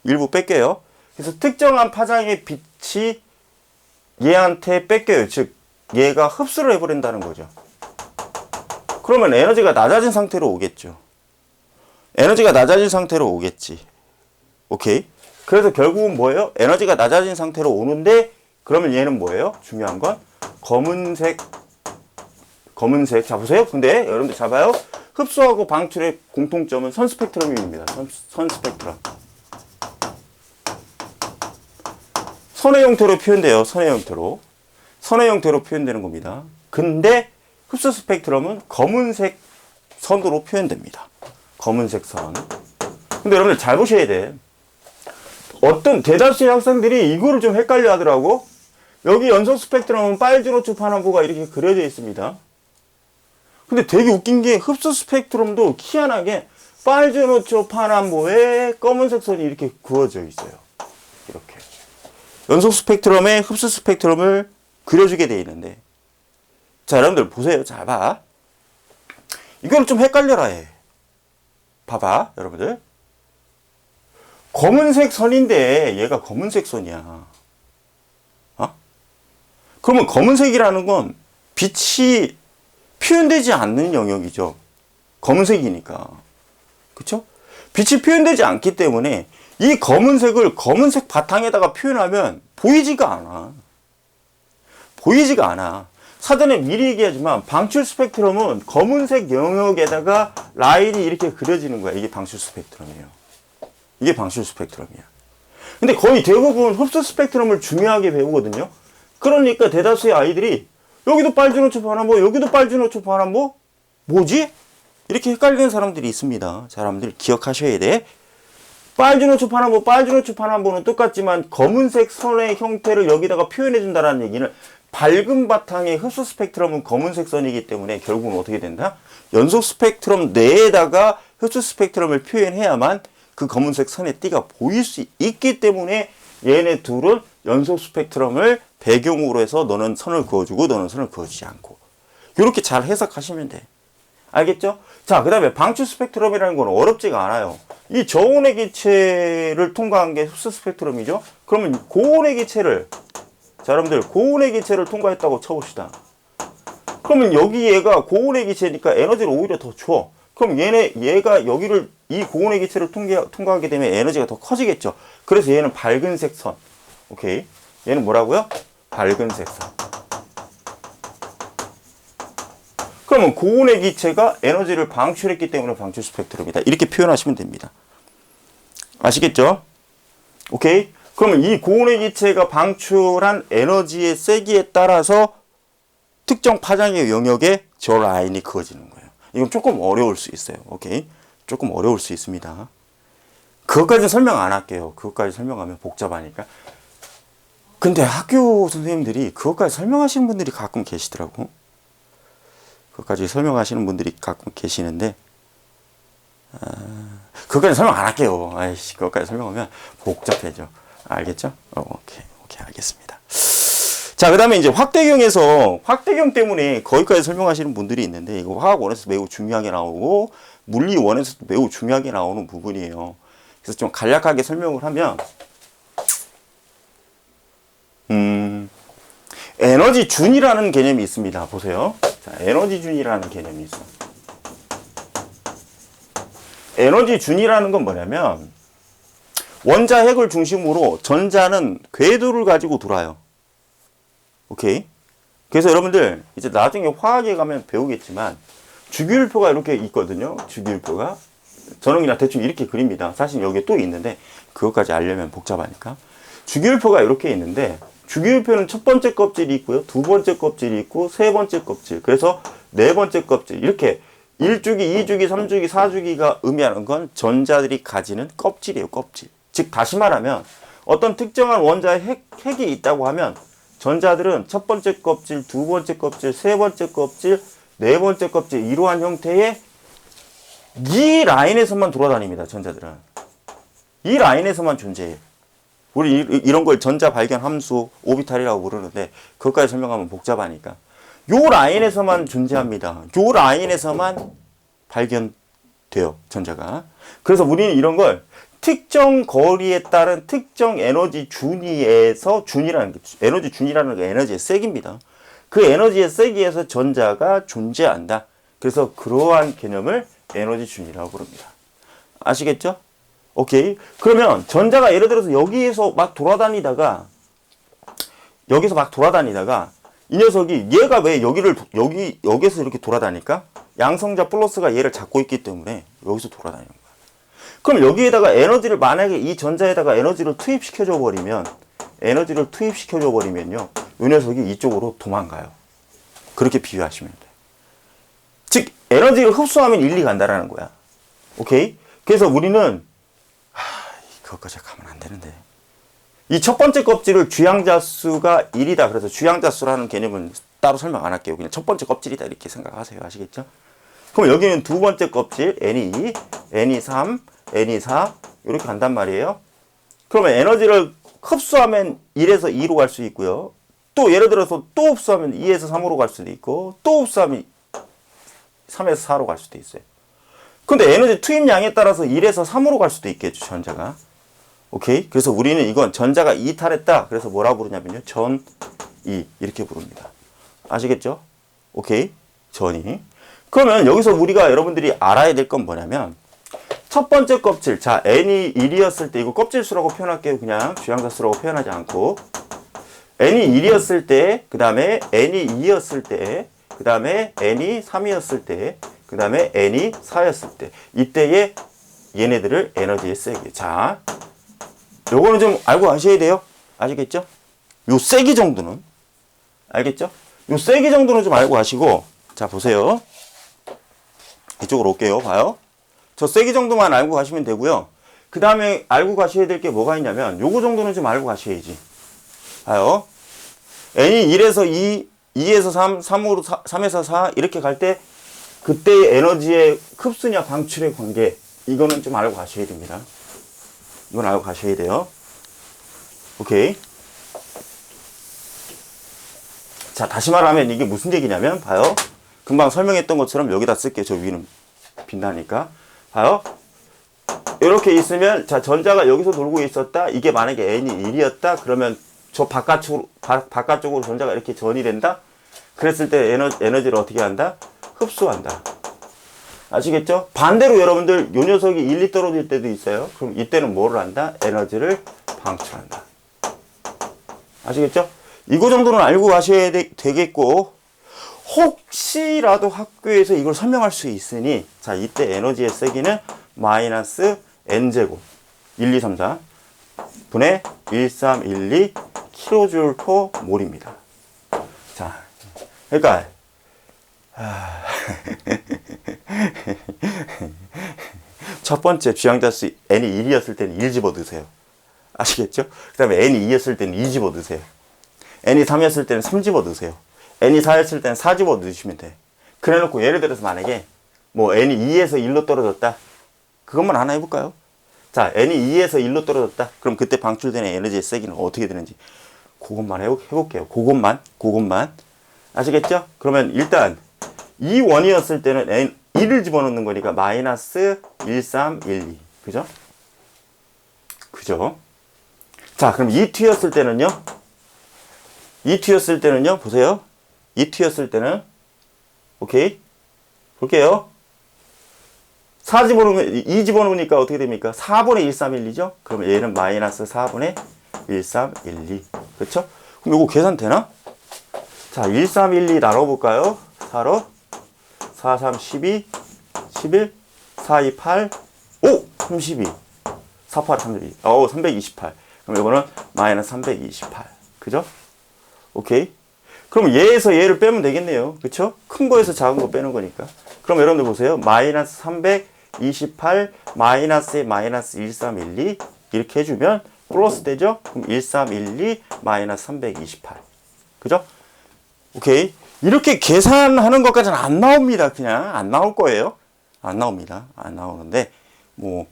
일부 뺏겨요. 그래서 특정한 파장의 빛이 얘한테 뺏겨요. 즉, 얘가 흡수를 해버린다는 거죠. 그러면 에너지가 낮아진 상태로 오겠죠. 에너지가 낮아진 상태로 오겠지. 오케이? 그래서 결국은 뭐예요? 에너지가 낮아진 상태로 오는데, 그러면 얘는 뭐예요? 중요한 건 검은색. 자, 보세요. 근데 여러분들 잘 봐요. 흡수하고 방출의 공통점은 선 스펙트럼입니다. 선 스펙트럼. 선의 형태로 표현돼요. 선의 형태로. 선의 형태로 표현되는 겁니다. 근데 흡수 스펙트럼은 검은색 선으로 표현됩니다. 검은색 선. 근데 여러분들 잘 보셔야 돼. 어떤 대다수의 학생들이 이거를 좀 헷갈려 하더라고. 여기 연속 스펙트럼은 빨주노초 파남보가 이렇게 그려져 있습니다. 근데 되게 웃긴 게 흡수 스펙트럼도 희한하게 빨주노초 파남보에 검은색 선이 이렇게 그어져 있어요. 이렇게. 연속 스펙트럼에 흡수 스펙트럼을 그려주게 돼 있는데, 자, 여러분들 보세요. 자, 봐. 이걸 좀 헷갈려라 해. 봐봐, 여러분들. 검은색 선인데 얘가 검은색 선이야. 어? 그러면 검은색이라는 건 빛이 표현되지 않는 영역이죠. 검은색이니까. 그쵸? 빛이 표현되지 않기 때문에 이 검은색을 검은색 바탕에다가 표현하면 보이지가 않아. 보이지가 않아. 사전에 미리 얘기하지만 방출 스펙트럼은 검은색 영역에다가 라인이 이렇게 그려지는 거야. 이게 방출 스펙트럼이에요. 이게 방출 스펙트럼이야. 근데 거의 대부분 흡수 스펙트럼을 중요하게 배우거든요. 그러니까 대다수의 아이들이 여기도 빨주노초 파남보, 여기도 빨주노초 파남보, 뭐지? 이렇게 헷갈리는 사람들이 있습니다. 사람들 기억하셔야 돼. 빨주노초 파남보는 똑같지만 검은색 선의 형태를 여기다가 표현해준다는 얘기는 밝은 바탕의 흡수 스펙트럼은 검은색 선이기 때문에 결국은 어떻게 된다? 연속 스펙트럼 내에다가 흡수 스펙트럼을 표현해야만 그 검은색 선의 띠가 보일 수 있기 때문에 얘네 둘은 연속 스펙트럼을 배경으로 해서 너는 선을 그어주고 너는 선을 그어주지 않고 이렇게 잘 해석하시면 돼. 알겠죠? 자, 그 다음에 방출 스펙트럼이라는 건 어렵지가 않아요. 이 저온의 기체를 통과한 게 흡수 스펙트럼이죠. 그러면 고온의 기체를, 자, 여러분들 고온의 기체를 통과했다고 쳐봅시다. 그러면 여기 얘가 고온의 기체니까 에너지를 오히려 더 줘. 그럼 얘가 여기를 이 고온의 기체를 통과하게 되면 에너지가 더 커지겠죠. 그래서 얘는 밝은색 선. 오케이. 얘는 뭐라고요? 밝은색 선. 그러면 고온의 기체가 에너지를 방출했기 때문에 방출 스펙트럼이다. 이렇게 표현하시면 됩니다. 아시겠죠? 오케이. 그러면 이 고온의 기체가 방출한 에너지의 세기에 따라서 특정 파장의 영역에 저 라인이 그어지는 거예요. 이건 조금 어려울 수 있어요. 오케이. 조금 어려울 수 있습니다. 그것까지 설명 안 할게요. 그것까지 설명하면 복잡하니까. 근데 학교 선생님들이 그것까지 설명하시는 분들이 가끔 계시더라고. 그것까지 설명하시는 분들이 가끔 계시는데, 그것까지 설명 안 할게요. 아이씨, 그것까지 설명하면 복잡해져. 알겠죠? 오케이, 알겠습니다. 자, 그 다음에 이제 확대경 때문에 거기까지 설명하시는 분들이 있는데, 이거 화학원에서 매우 중요하게 나오고, 물리원에서도 매우 중요하게 나오는 부분이에요. 그래서 좀 간략하게 설명을 하면, 에너지 준이라는 개념이 있습니다. 보세요. 자, 에너지 준이라는 개념이 있어. 에너지 준이라는 건 뭐냐면, 원자 핵을 중심으로 전자는 궤도를 가지고 돌아요. 오케이? 그래서 여러분들 이제 나중에 화학에 가면 배우겠지만 주기율표가 이렇게 있거든요. 주기율표가. 저는 그냥 대충 이렇게 그립니다. 사실 여기에 또 있는데 그것까지 알려면 복잡하니까. 주기율표가 이렇게 있는데 주기율표는 첫 번째 껍질이 있고요. 두 번째 껍질이 있고 세 번째 껍질. 그래서 네 번째 껍질. 이렇게 1주기, 2주기, 3주기, 4주기가 의미하는 건 전자들이 가지는 껍질이에요. 껍질. 즉 다시 말하면 어떤 특정한 원자의 핵이 있다고 하면 전자들은 첫 번째 껍질, 두 번째 껍질, 세 번째 껍질, 네 번째 껍질 이러한 형태의 이 라인에서만 돌아다닙니다. 전자들은. 이 라인에서만 존재해요. 우리 이런 걸 전자 발견 함수 오비탈이라고 부르는데 그것까지 설명하면 복잡하니까 요 라인에서만 존재합니다. 요 라인에서만 돼요, 전자가. 그래서 우리는 이런 걸 특정 거리에 따른 특정 에너지 준위에서, 에너지 준위라는 게 에너지의 세기입니다. 그 에너지의 세기에서 전자가 존재한다. 그래서 그러한 개념을 에너지 준위라고 부릅니다. 아시겠죠? 오케이. 그러면 전자가 예를 들어서 여기에서 막 돌아다니다가 이 녀석이 얘가 왜 여기에서 이렇게 돌아다닐까? 양성자 플러스가 얘를 잡고 있기 때문에 여기서 돌아다니는 거야. 그럼 여기에다가 에너지를, 만약에 이 전자에다가 에너지를 투입시켜줘 버리면요, 이 녀석이 이쪽으로 도망가요. 그렇게 비유하시면 돼요. 즉 에너지를 흡수하면 일리 간다라는 거야. 오케이? 그래서 우리는 그것까지 가면 안 되는데, 이 첫 번째 껍질을 주양자수가 1이다. 그래서 주양자수라는 개념은 따로 설명 안 할게요. 그냥 첫 번째 껍질이다 이렇게 생각하세요. 아시겠죠? 그럼 여기는 두 번째 껍질 N2, N23, N24 이렇게 간단 말이에요. 그러면 에너지를 흡수하면 1에서 2로 갈 수 있고요. 또 예를 들어서 또 흡수하면 2에서 3으로 갈 수도 있고, 또 흡수하면 3에서 4로 갈 수도 있어요. 근데 에너지 투입량에 따라서 1에서 3으로 갈 수도 있겠죠, 전자가. 오케이? 그래서 우리는 이건 전자가 이탈했다. 그래서 뭐라고 부르냐면요, 전이 이렇게 부릅니다. 아시겠죠? 오케이? 전이. 그러면 여기서 우리가 여러분들이 알아야 될 건 뭐냐면, 첫 번째 껍질, 자 n이 1이었을 때, 이거 껍질수라고 표현할게요. 그냥 주양자수라고 표현하지 않고, n이 1이었을 때, 그 다음에 n이 2였을 때, 그 다음에 n이 3이었을 때, 그 다음에 n이 4였을 때, 이때의 얘네들을 에너지의 세기. 자, 요거는 좀 알고 가셔야 돼요. 아시겠죠? 요 세기 정도는, 알겠죠? 요 세기 정도는 좀 알고 가시고, 자 보세요. 이쪽으로 올게요. 봐요. 저 세기 정도만 알고 가시면 되고요. 그 다음에 알고 가셔야 될 게 뭐가 있냐면, 요거 정도는 좀 알고 가셔야지. 봐요. n이 1에서 2, 2에서 3, 3에서 4 이렇게 갈 때, 그때의 에너지의 흡수냐 방출의 관계, 이거는 좀 알고 가셔야 됩니다. 이건 알고 가셔야 돼요. 오케이. 자, 다시 말하면 이게 무슨 얘기냐면, 봐요. 금방 설명했던 것처럼 여기다 쓸게요. 저 위는 빛나니까. 봐요. 이렇게 있으면, 자, 전자가 여기서 돌고 있었다. 이게 만약에 n이 1이었다. 그러면 저 바깥쪽으로 전자가 이렇게 전이 된다. 그랬을 때 에너지를 어떻게 한다? 흡수한다. 아시겠죠? 반대로 여러분들, 요 녀석이 1이 떨어질 때도 있어요. 그럼 이때는 뭐를 한다? 에너지를 방출한다. 아시겠죠? 이거 정도는 알고 가셔야 되겠고, 혹시라도 학교에서 이걸 설명할 수 있으니, 자, 이때 에너지의 세기는 마이너스 n제곱 1, 2, 3, 4 분의 1, 3, 1, 2 킬로줄 포 몰입니다. 자, 그러니까 첫 번째 주양자수 n이 1이었을 때는 1 집어넣으세요. 아시겠죠? 그 다음에 n이 2였을 때는 2 집어넣으세요. n이 3이었을 때는 3 집어넣으세요. n이 4였을 때는 4 집어넣으시면 돼. 그래놓고 예를 들어서 만약에 뭐 n이 2에서 1로 떨어졌다. 그것만 하나 해볼까요? 자, n이 2에서 1로 떨어졌다. 그럼 그때 방출되는 에너지의 세기는 어떻게 되는지 그것만 해볼게요. 그것만. 아시겠죠? 그러면 일단 2원이었을 때는 1을 집어넣는 거니까 마이너스 1, 3, 1, 2. 그죠? 그죠? 자, 그럼 2T였을 때는요? 2T였을 때는요? 보세요. 2T였을 때는, 오케이? 볼게요. 4 집어넣으면, 2 집어넣으니까 어떻게 됩니까? 4분의 1, 3, 1, 2죠? 그럼 얘는 마이너스 4분의 1, 3, 1, 2. 그쵸? 그럼 이거 계산 되나? 자, 1, 3, 1, 2 나눠볼까요? 4로 4, 3, 12, 11, 4, 2, 8, 5, 32. 4, 8, 32. 328. 그럼 이거는 마이너스 328. 그죠? 오케이? 그럼 얘에서 얘를 빼면 되겠네요. 그쵸? 큰 거에서 작은 거 빼는 거니까. 그럼 여러분들 보세요. 마이너스 328, 마이너스에 마이너스 1, 3, 1, 2. 이렇게 해주면 플러스 되죠? 그럼 1, 3, 1, 2, 마이너스 328. 그죠? 오케이. 이렇게 계산하는 것까지는 안 나옵니다. 그냥 안 나올 거예요. 안 나옵니다. 안 나오는데 뭐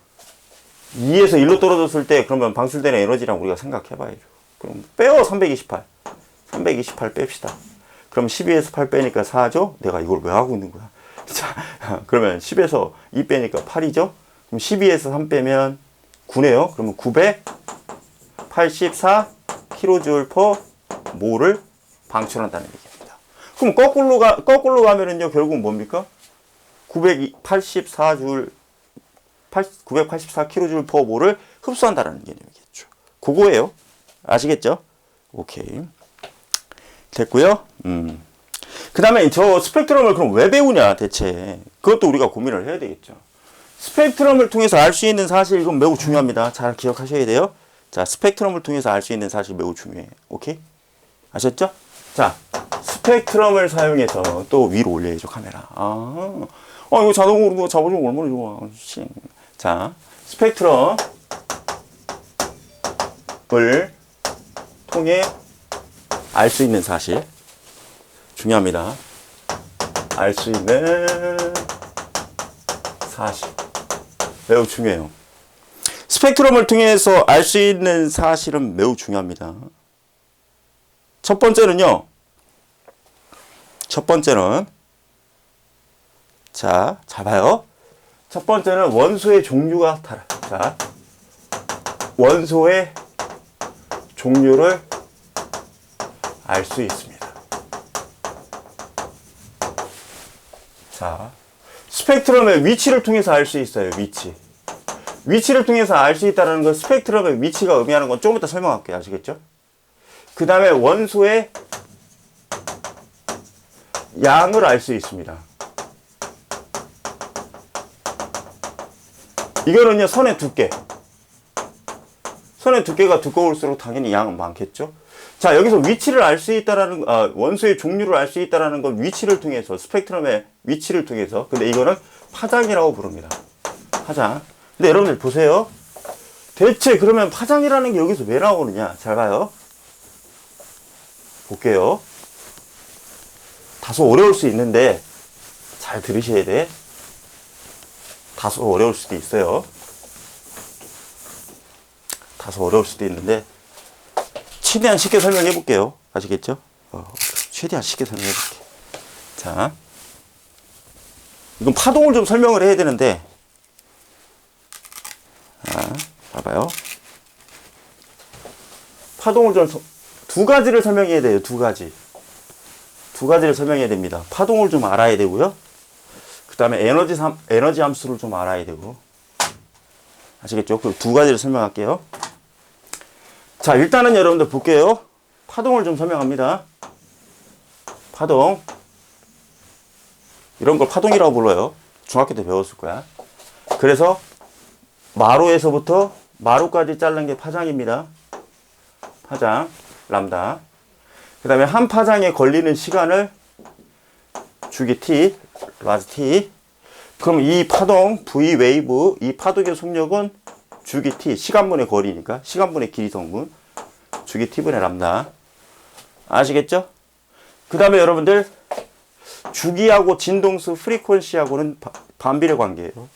2에서 1로 떨어졌을 때 그러면 방출되는 에너지랑 우리가 생각해 봐야죠. 그럼 빼요. 328 뺍시다. 그럼 12에서 8 빼니까 4죠? 내가 이걸 왜 하고 있는 거야? 자, 그러면 10에서 2 빼니까 8이죠? 그럼 12에서 3 빼면 9네요. 그러면 984 kJ/몰을 방출한다는 얘기입니다. 그럼 거꾸로 가면은요, 결국은 뭡니까? 984 kJ/몰을 흡수한다는 개념이겠죠. 그거예요. 아시겠죠? 오케이. 됐고요. 그 다음에 저 스펙트럼을 그럼 왜 배우냐, 대체. 그것도 우리가 고민을 해야 되겠죠. 스펙트럼을 통해서 알 수 있는 사실, 이건 매우 중요합니다. 잘 기억하셔야 돼요. 자, 스펙트럼을 통해서 알 수 있는 사실 매우 중요해요. 오케이? 아셨죠? 자, 스펙트럼을 사용해서 또 위로 올려야죠, 카메라. 이거 자동으로 잡아주면 얼마나 좋아. 자, 스펙트럼을 통해 알 수 있는 사실. 중요합니다. 알 수 있는 사실. 매우 중요해요. 스펙트럼을 통해서 알 수 있는 사실은 매우 중요합니다. 첫 번째는 자, 봐요. 첫 번째는 원소의 종류가 달라. 자, 원소의 종류를 알 수 있습니다. 자, 스펙트럼의 위치를 통해서 알 수 있어요. 위치를 통해서 알 수 있다는 건 스펙트럼의 위치가 의미하는 건 조금 이따 설명할게요. 아시겠죠? 그 다음에 원소의 양을 알 수 있습니다. 이거는요, 선의 두께. 선의 두께가 두꺼울수록 당연히 양은 많겠죠? 자, 여기서 위치를 알 수 있다라는, 원소의 종류를 알 수 있다라는 건 위치를 통해서, 스펙트럼의 위치를 통해서. 근데 이거는 파장이라고 부릅니다. 파장. 근데 여러분들 보세요. 대체 그러면 파장이라는 게 여기서 왜 나오느냐? 잘 봐요. 볼게요. 다소 어려울 수 있는데, 잘 들으셔야 돼. 다소 어려울 수도 있어요. 다소 어려울 수도 있는데, 최대한 쉽게 설명해 볼게요. 아시겠죠? 최대한 쉽게 설명해 볼게요. 자, 이건 파동을 좀 설명을 해야 되는데, 자, 봐봐요. 파동을 좀, 두 가지를 설명해야 돼요. 두 가지를 설명해야 됩니다. 파동을 좀 알아야 되고요. 그 다음에 에너지 함수를 좀 알아야 되고. 아시겠죠? 그 두 가지를 설명할게요. 자, 일단은 여러분들 볼게요. 파동을 좀 설명합니다. 파동. 이런 걸 파동이라고 불러요. 중학교 때 배웠을 거야. 그래서 마루에서부터 마루까지 자른 게 파장입니다. 파장, 람다. 그 다음에 한 파장에 걸리는 시간을 주기 t, 라지 t. 그럼 이 파동, v 웨이브, 이 파동의 속력은 주기 t, 시간분의 거리니까, 시간분의 길이 성분, 주기 t분의 람다. 아시겠죠? 그 다음에 여러분들, 주기하고 진동수 프리퀀시하고는 반비례 관계예요.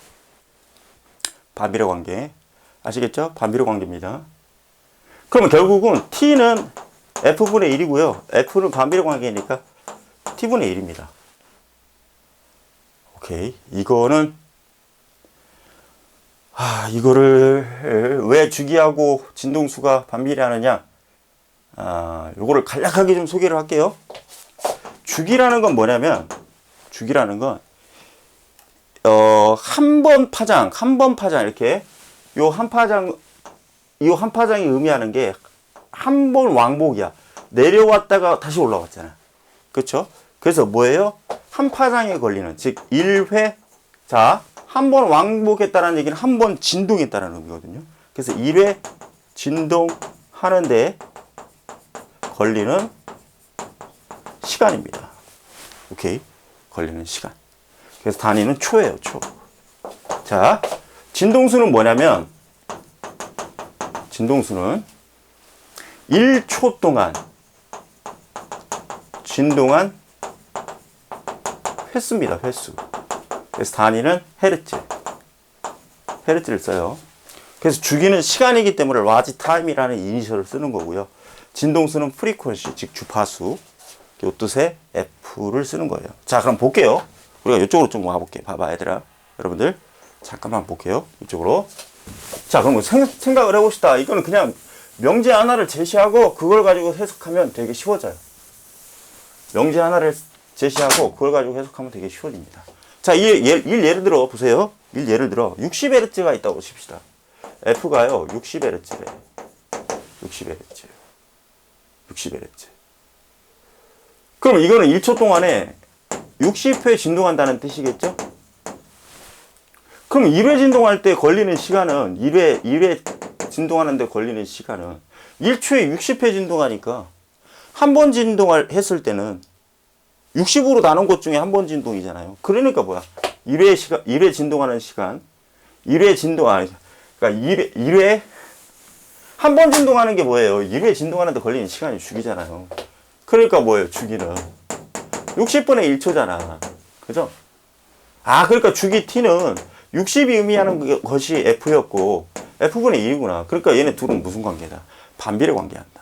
반비례 관계. 아시겠죠? 반비례 관계입니다. 그러면 결국은 t는 f분의 1이고요. f는 반비례 관계니까 t분의 1입니다. 오케이. 이거는 이거를 왜 주기하고 진동수가 반비례하느냐? 요거를 간략하게 좀 소개를 할게요. 주기라는 건 뭐냐면, 주기라는 건 한 번 파장 이렇게 요 한 파장이 의미하는 게 한 번 왕복이야. 내려왔다가 다시 올라왔잖아. 그렇죠? 그래서 뭐예요? 한 파장에 걸리는, 즉 1회. 자, 한 번 왕복했다는 얘기는 한 번 진동했다는 의미거든요. 그래서 1회 진동하는데 걸리는 시간입니다. 오케이? 걸리는 시간. 그래서 단위는 초예요, 초. 자, 진동수는 뭐냐면, 진동수는 1초 동안 진동한 횟수입니다, 횟수. 그래서 단위는 헤르츠. 헤르츠를 써요. 그래서 주기는 시간이기 때문에 라지 타임이라는 이니셜을 쓰는 거고요. 진동수는 프리퀀시, 즉 주파수. 요 뜻의 F를 쓰는 거예요. 자, 그럼 볼게요. 우리가 이쪽으로 좀 와볼게. 봐봐, 얘들아. 여러분들. 잠깐만 볼게요. 이쪽으로. 자, 그럼 생각을 해봅시다. 이거는 그냥 명제 하나를 제시하고 그걸 가지고 해석하면 되게 쉬워져요. 명제 하나를 제시하고 그걸 가지고 해석하면 되게 쉬워집니다. 자, 예를 들어 보세요. 예를 들어 60Hz가 있다고 칩시다. F가요 60Hz래. 60Hz. 60Hz. 그럼 이거는 1초 동안에 60회 진동한다는 뜻이겠죠? 그럼 1회 진동할 때 걸리는 시간은 1회 진동하는데 걸리는 시간은 1초에 60회 진동하니까 한 번 진동을 했을 때는 60으로 나눈 것 중에 한 번 진동이잖아요. 그러니까 뭐야? 1회 진동하는 시간, 1회 진동, 그러니까 1회, 한 번 진동하는 게 뭐예요? 1회 진동하는데 걸리는 시간이 주기잖아요. 그러니까 뭐예요? 주기는 60분의 1초잖아. 그죠? 그러니까 주기 t는 60이 의미하는 것이 F였고, F분의 1이구나. 그러니까 얘네 둘은 무슨 관계다? 반비례 관계한다.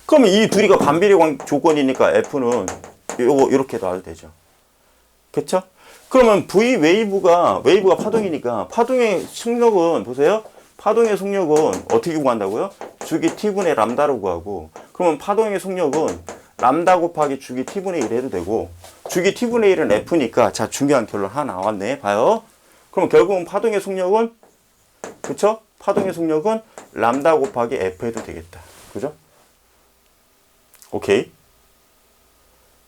그러면 이 둘이가 반비례 조건이니까 F는 요거 이렇게 놔도 되죠. 그쵸? 그러면 V 웨이브가 파동이니까 파동의 속력은 보세요. 파동의 속력은 어떻게 구한다고요? 주기 t분의 람다로 구하고, 그러면 파동의 속력은 람다 곱하기 주기 t분의 1 해도 되고, 주기 t분의 1은 F니까, 자, 중요한 결론 하나 나왔네. 봐요. 그럼 결국은 파동의 속력은, 그쵸? 파동의 속력은 람다 곱하기 F 해도 되겠다. 그죠? 오케이.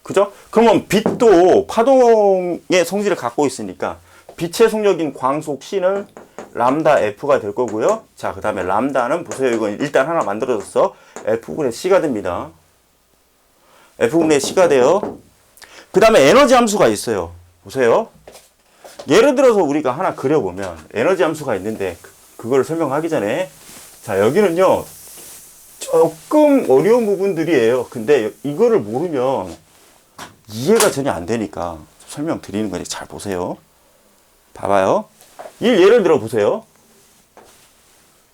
그죠? 그러면 빛도 파동의 성질을 갖고 있으니까 빛의 속력인 광속 C는 람다 F가 될 거고요. 자, 그 다음에 람다는 보세요. 이건 일단 하나 만들어졌어. F분의 C가 됩니다. F분의 C가 돼요. 그 다음에 에너지 함수가 있어요. 보세요. 예를 들어서 우리가 하나 그려보면 에너지 함수가 있는데 그걸 설명하기 전에, 자, 여기는요 조금 어려운 부분들이에요. 근데 이거를 모르면 이해가 전혀 안 되니까 설명 드리는 거니 잘 보세요. 봐봐요. 예를 들어 보세요.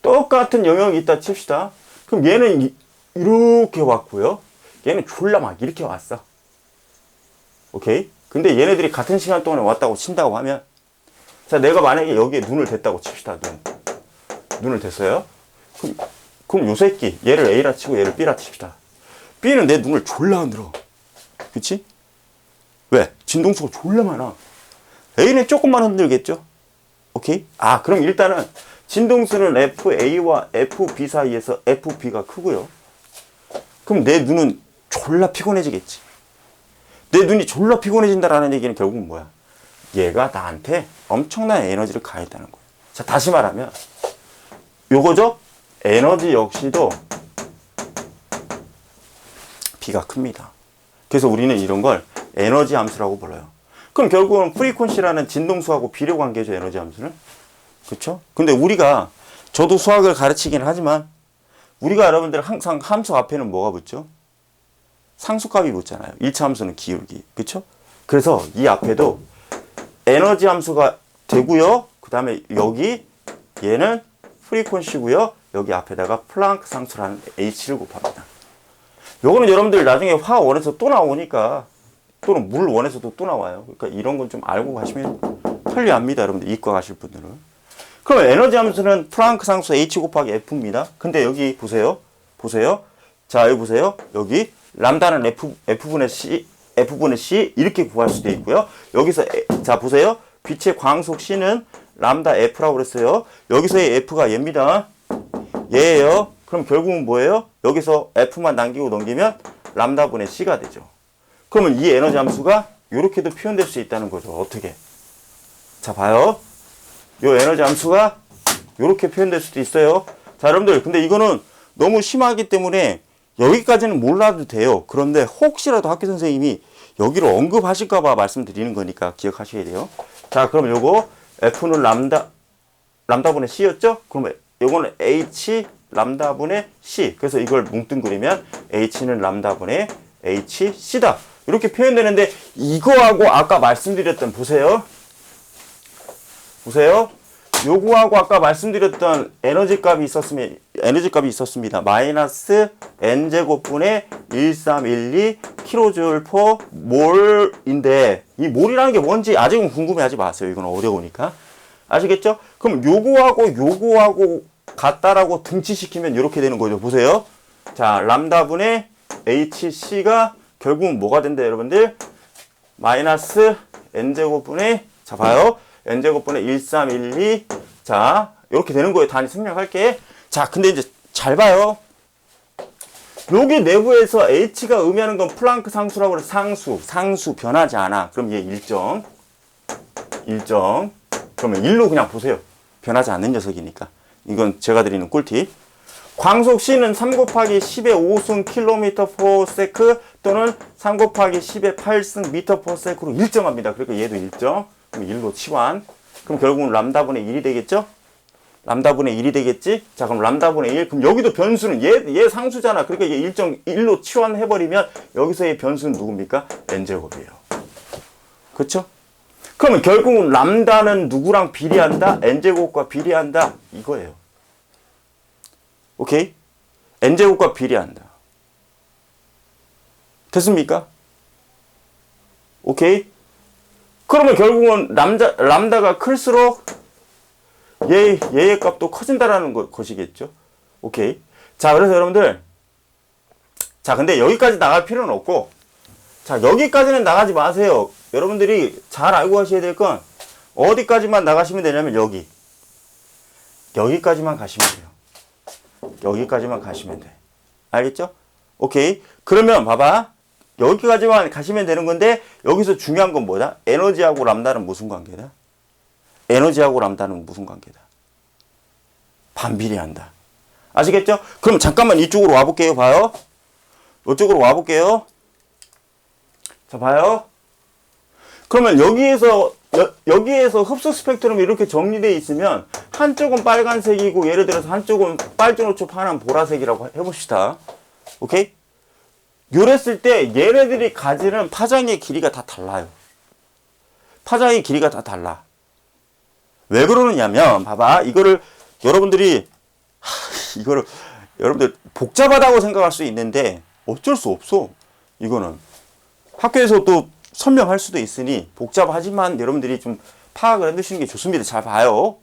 똑같은 영역이 있다 칩시다. 그럼 얘는 이렇게 왔고요. 얘는 졸라 막 이렇게 왔어. 오케이? 근데 얘네들이 같은 시간 동안에 왔다고 친다고 하면, 자, 내가 만약에 여기에 눈을 댔다고 칩시다. 눈을 댔어요. 그럼 요 새끼, 얘를 A라 치고 얘를 B라 칩시다. B는 내 눈을 졸라 흔들어. 그치? 왜? 진동수가 졸라 많아. A는 조금만 흔들겠죠? 오케이? 그럼 일단은 진동수는 FA와 FB 사이에서 FB가 크고요. 그럼 내 눈은 졸라 피곤해지겠지. 내 눈이 졸라 피곤해진다라는 얘기는 결국은 뭐야? 얘가 나한테 엄청난 에너지를 가했다는 거예요. 자, 다시 말하면 요거죠? 에너지 역시도 B가 큽니다. 그래서 우리는 이런 걸 에너지 함수라고 불러요. 그럼 결국은 프리퀀시라는 진동수하고 비례 관계죠, 에너지 함수는. 그쵸? 근데 저도 수학을 가르치긴 하지만, 우리가 여러분들 항상 함수 앞에는 뭐가 붙죠? 상수값이 붙잖아요. 1차 함수는 기울기. 그쵸? 그래서 이 앞에도 에너지 함수가 되고요. 그 다음에 여기 얘는 프리퀀시고요. 여기 앞에다가 플랑크 상수라는 H를 곱합니다. 요거는 여러분들 나중에 화원에서 또 나오니까, 또는 물원에서도 또 나와요. 그러니까 이런 건 좀 알고 가시면 편리합니다. 여러분들 이과 가실 분들은. 그럼 에너지 함수는 플랑크 상수 H 곱하기 F입니다. 근데 여기 보세요. 자, 여기 보세요. 여기 람다는 F분의 C 이렇게 구할 수도 있고요. 여기서 자, 보세요. 빛의 광속 C는 람다 F라고 그랬어요. 여기서의 F가 얘입니다. 얘예요. 그럼 결국은 뭐예요? 여기서 F만 남기고 넘기면 람다분의 C가 되죠. 그러면 이 에너지 함수가 이렇게도 표현될 수 있다는 거죠. 어떻게? 자, 봐요. 이 에너지 함수가 이렇게 표현될 수도 있어요. 자, 여러분들, 근데 이거는 너무 심하기 때문에 여기까지는 몰라도 돼요. 그런데 혹시라도 학교 선생님이 여기를 언급하실까봐 말씀드리는 거니까 기억하셔야 돼요. 자, 그럼 요거 F는 람다분의 C였죠? 그러면 요거는 H 람다분의 C. 그래서 이걸 뭉뚱그리면 H는 람다분의 HC다. 이렇게 표현되는데, 이거하고 아까 말씀드렸던, 보세요. 요거하고 아까 말씀드렸던 에너지 값이 있었습니다. 마이너스 n제곱분의 1312 kJ per 몰인데, 이 몰이라는 게 뭔지 아직은 궁금해하지 마세요. 이건 어려우니까. 아시겠죠? 그럼 요거하고 같다라고 등치시키면 이렇게 되는 거죠. 보세요. 자, 람다분의 hc가 결국은 뭐가 된다, 여러분들? 마이너스 n제곱분의, 자, 봐요. n제곱분의 1312. 자, 이렇게 되는 거예요. 단위 생략할게. 자, 근데 이제 잘 봐요. 여기 내부에서 h가 의미하는 건 플랑크 상수라고 해서 상수 변하지 않아. 그럼 얘 일정. 그러면 1로 그냥 보세요. 변하지 않는 녀석이니까. 이건 제가 드리는 꿀팁. 광속 C는 3 곱하기 10의 5승 km/s 또는 3 곱하기 10의 8승 m/s로 일정합니다. 그러니까 얘도 일정. 그럼 1로 치환. 그럼 결국은 람다분의 1이 되겠죠? 람다분의 1이 되겠지? 자, 그럼 람다분의 1. 그럼 여기도 변수는 얘 상수잖아. 그러니까 얘 일정 1로 치환해버리면 여기서의 변수는 누굽니까? n제곱이에요. 그쵸? 그러면 결국은 람다는 누구랑 비례한다? n제곱과 비례한다. 이거예요. 오케이? n제곱과 비례한다. 됐습니까? 오케이? 그러면 결국은 람다가 클수록 얘의 값도 커진다라는 것이겠죠. 오케이? 자, 그래서 여러분들, 자, 근데 여기까지 나갈 필요는 없고, 자, 여기까지는 나가지 마세요. 여러분들이 잘 알고 가셔야 될 건 어디까지만 나가시면 되냐면 여기까지만 가시면 돼요. 여기까지만 가시면 돼. 알겠죠? 오케이. 그러면 봐봐. 여기까지만 가시면 되는 건데, 여기서 중요한 건 뭐다? 에너지하고 람다는 무슨 관계다? 에너지하고 람다는 무슨 관계다? 반비례한다. 아시겠죠? 그럼 잠깐만 이쪽으로 와볼게요. 봐요. 이쪽으로 와볼게요. 자, 봐요. 그러면 여기에서 흡수 스펙트럼이 이렇게 정리되어 있으면 한쪽은 빨간색이고 예를 들어서 한쪽은 빨주노초 파란 보라색이라고 해봅시다. 오케이? 요랬을 때 얘네들이 가지는 파장의 길이가 다 달라요. 파장의 길이가 다 달라. 왜 그러느냐면 봐봐. 이거를 여러분들 복잡하다고 생각할 수 있는데 어쩔 수 없어. 이거는 학교에서 또 설명할 수도 있으니 복잡하지만 여러분들이 좀 파악을 해두시는 게 좋습니다. 잘 봐요.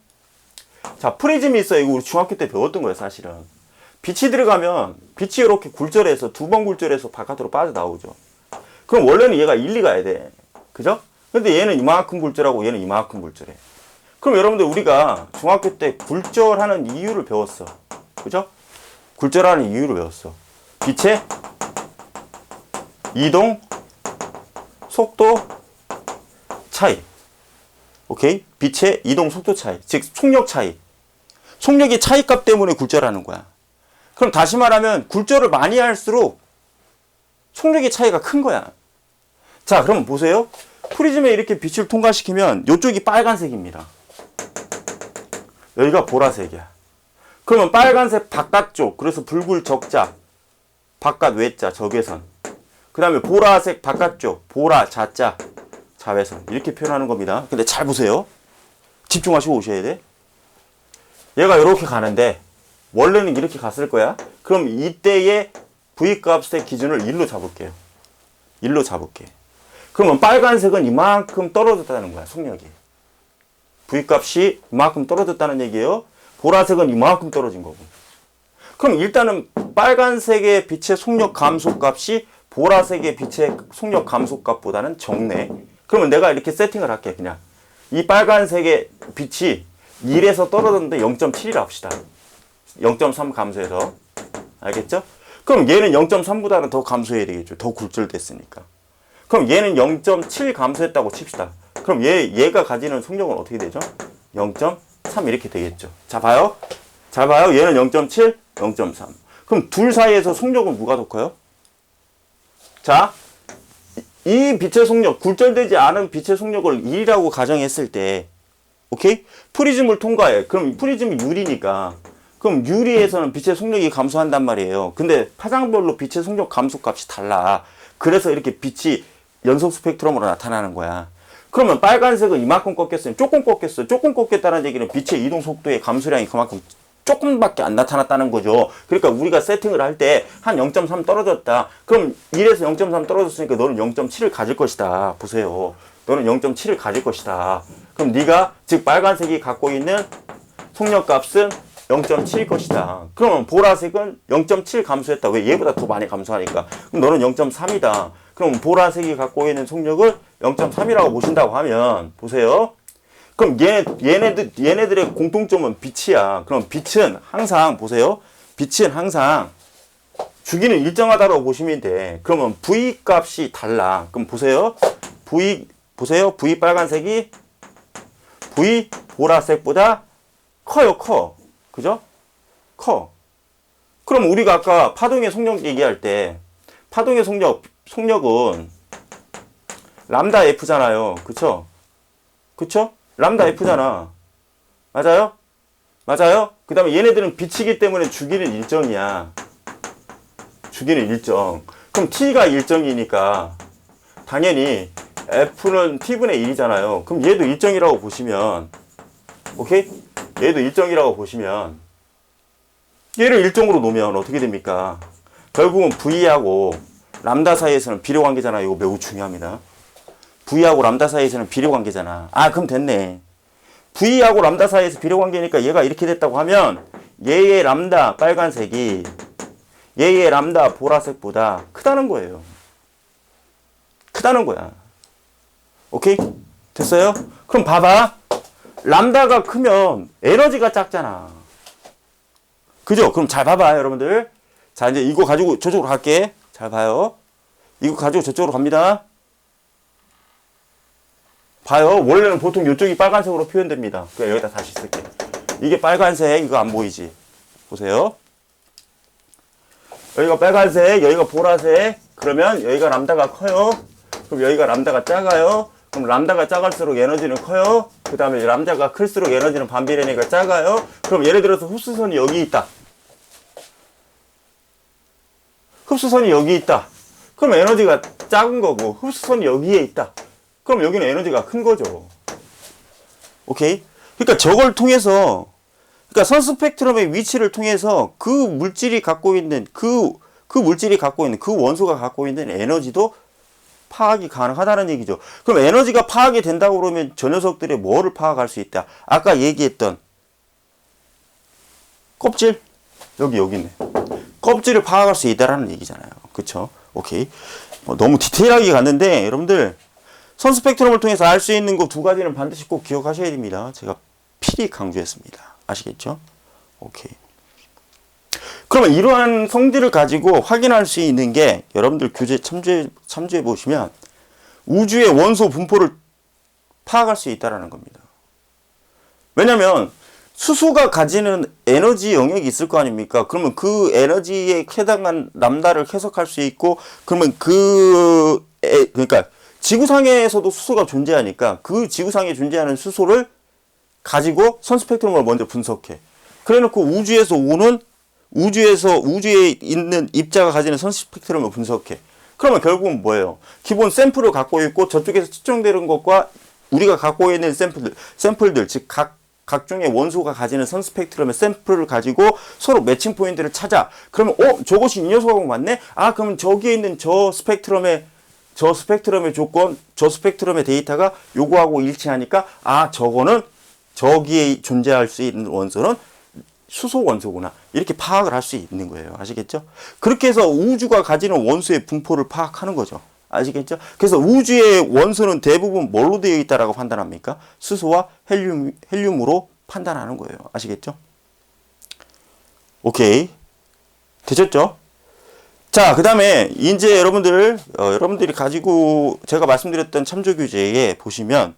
자, 프리즘이 있어요. 이거 우리 중학교 때 배웠던 거예요, 사실은. 빛이 들어가면 빛이 이렇게 굴절해서 두 번 굴절해서 바깥으로 빠져나오죠. 그럼 원래는 얘가 1, 2 가야 돼. 그죠? 근데 얘는 이만큼 굴절하고 얘는 이만큼 굴절해. 그럼 여러분들 우리가 중학교 때 굴절하는 이유를 배웠어. 그죠? 굴절하는 이유를 배웠어. 빛의 이동 속도 차이. 오케이? 빛의 이동 속도 차이. 즉 속력 차이. 속력의 차이값 때문에 굴절하는 거야. 그럼 다시 말하면 굴절을 많이 할수록 속력의 차이가 큰 거야. 자, 그럼 보세요. 프리즘에 이렇게 빛을 통과시키면 이쪽이 빨간색입니다. 여기가 보라색이야. 그러면 빨간색 바깥쪽, 그래서 불굴 적자, 바깥 외자, 적외선. 그 다음에 보라색 바깥쪽, 보라 자자, 자외선. 이렇게 표현하는 겁니다. 근데 잘 보세요. 집중하시고 오셔야 돼. 얘가 이렇게 가는데 원래는 이렇게 갔을 거야. 그럼 이때의 V값의 기준을 1로 잡을게요. 1로 잡을게. 그러면 빨간색은 이만큼 떨어졌다는 거야, 속력이. V값이 이만큼 떨어졌다는 얘기예요. 보라색은 이만큼 떨어진 거고. 그럼 일단은 빨간색의 빛의 속력 감소값이 보라색의 빛의 속력 감소값보다는 적네. 그러면 내가 이렇게 세팅을 할게, 그냥. 이 빨간색의 빛이 1에서 떨어졌는데 0.7이라 합시다. 0.3 감소해서. 알겠죠? 그럼 얘는 0.3보다는 더 감소해야 되겠죠. 더 굴절됐으니까. 그럼 얘는 0.7 감소했다고 칩시다. 그럼 얘가 가지는 속력은 어떻게 되죠? 0.3 이렇게 되겠죠. 자, 봐요. 잘 봐요. 얘는 0.7, 0.3. 그럼 둘 사이에서 속력은 누가 더 커요? 자, 이 빛의 속력, 굴절되지 않은 빛의 속력을 1이라고 가정했을 때, 오케이? 프리즘을 통과해. 그럼 프리즘이 유리니까. 그럼 유리에서는 빛의 속력이 감소한단 말이에요. 근데 파장별로 빛의 속력 감소 값이 달라. 그래서 이렇게 빛이 연속 스펙트럼으로 나타나는 거야. 그러면 빨간색은 이만큼 꺾였으면 조금 꺾였어. 조금 꺾였다는 얘기는 빛의 이동 속도의 감소량이 그만큼 조금밖에 안 나타났다는 거죠. 그러니까 우리가 세팅을 할 때 한 0.3 떨어졌다. 그럼 1에서 0.3 떨어졌으니까 너는 0.7을 가질 것이다. 보세요. 너는 0.7을 가질 것이다. 그럼 네가 즉 빨간색이 갖고 있는 속력값은 0.7일 것이다. 그러면 보라색은 0.7 감소했다. 왜? 얘보다 더 많이 감소하니까. 그럼 너는 0.3이다. 그럼 보라색이 갖고 있는 속력을 0.3이라고 보신다고 하면 보세요. 그럼 얘네들의 공통점은 빛이야. 그럼 빛은 항상 보세요. 빛은 항상 주기는 일정하다고 보시면 돼. 그러면 V 값이 달라. 그럼 보세요. V 빨간색이 V 보라색보다 커요, 커. 그죠? 커. 그럼 우리가 아까 파동의 속력 얘기할 때 파동의 속력은 람다 F잖아요. 그쵸? 그쵸? 람다 F잖아. 맞아요? 맞아요? 그 다음에 얘네들은 빛이기 때문에 주기는 일정이야. 주기는 일정. 그럼 T가 일정이니까 당연히 F는 T분의 1이잖아요. 그럼 얘도 일정이라고 보시면 오케이? 얘도 일정이라고 보시면 얘를 일정으로 놓으면 어떻게 됩니까? 결국은 V하고 람다 사이에서는 비례관계잖아. 이거 매우 중요합니다. V하고 람다 사이에서는 비례관계잖아. 아, 그럼 됐네. V하고 람다 사이에서 비례관계니까 얘가 이렇게 됐다고 하면 얘의 람다 빨간색이 얘의 람다 보라색보다 크다는 거예요. 크다는 거야. 오케이? 됐어요? 그럼 봐봐. 람다가 크면 에너지가 작잖아. 그죠? 그럼 잘 봐봐, 여러분들. 자, 이제 이거 가지고 저쪽으로 갈게. 잘 봐요. 이거 가지고 저쪽으로 갑니다. 봐요. 원래는 보통 이쪽이 빨간색으로 표현됩니다. 그냥 여기다 다시 쓸게. 이게 빨간색, 이거 안 보이지? 보세요. 여기가 빨간색, 여기가 보라색. 그러면 여기가 람다가 커요. 그럼 여기가 람다가 작아요. 그럼 람다가 작을수록 에너지는 커요. 그 다음에 람다가 클수록 에너지는 반비례니까 작아요. 그럼 예를 들어서 흡수선이 여기 있다. 흡수선이 여기 있다. 그럼 에너지가 작은 거고 흡수선이 여기에 있다. 그럼 여기는 에너지가 큰 거죠. 오케이? 그러니까 저걸 통해서 그러니까 선 스펙트럼의 위치를 통해서 그 물질이 갖고 있는 그 원소가 갖고 있는 에너지도 파악이 가능하다는 얘기죠. 그럼 에너지가 파악이 된다고 그러면 저 녀석들의 뭐를 파악할 수 있다? 아까 얘기했던 껍질? 여기 있네. 껍질을 파악할 수 있다라는 얘기잖아요. 그쵸? 오케이. 너무 디테일하게 갔는데 여러분들 선 스펙트럼을 통해서 알 수 있는 거 두 가지는 반드시 꼭 기억하셔야 됩니다. 제가 필히 강조했습니다. 아시겠죠? 오케이. 그러면 이러한 성질을 가지고 확인할 수 있는 게 여러분들 교재 참조해 보시면 우주의 원소 분포를 파악할 수 있다는 겁니다. 왜냐면 수소가 가지는 에너지 영역이 있을 거 아닙니까? 그러면 그 에너지에 해당한 람다를 해석할 수 있고 그러면 그러니까 지구상에서도 수소가 존재하니까 그 지구상에 존재하는 수소를 가지고 선 스펙트럼을 먼저 분석해. 그래 놓고 우주에 있는 입자가 가지는 선 스펙트럼을 분석해. 그러면 결국은 뭐예요? 기본 샘플을 갖고 있고 저쪽에서 측정되는 것과 우리가 갖고 있는 샘플들 즉 각종의 원소가 가지는 선 스펙트럼의 샘플을 가지고 서로 매칭 포인트를 찾아. 그러면 저것이 이 녀석하고 맞네? 아, 그러면 저기에 있는 저 스펙트럼의 조건, 저 스펙트럼의 데이터가 요거하고 일치하니까 아, 저거는 저기에 존재할 수 있는 원소는 수소 원소구나. 이렇게 파악을 할 수 있는 거예요. 아시겠죠? 그렇게 해서 우주가 가지는 원소의 분포를 파악하는 거죠. 아시겠죠? 그래서 우주의 원소는 대부분 뭘로 되어 있다라고 판단합니까? 수소와 헬륨으로 판단하는 거예요. 아시겠죠? 오케이. 되셨죠? 자, 그 다음에 이제 여러분들이 가지고 제가 말씀드렸던 참조 교재에 보시면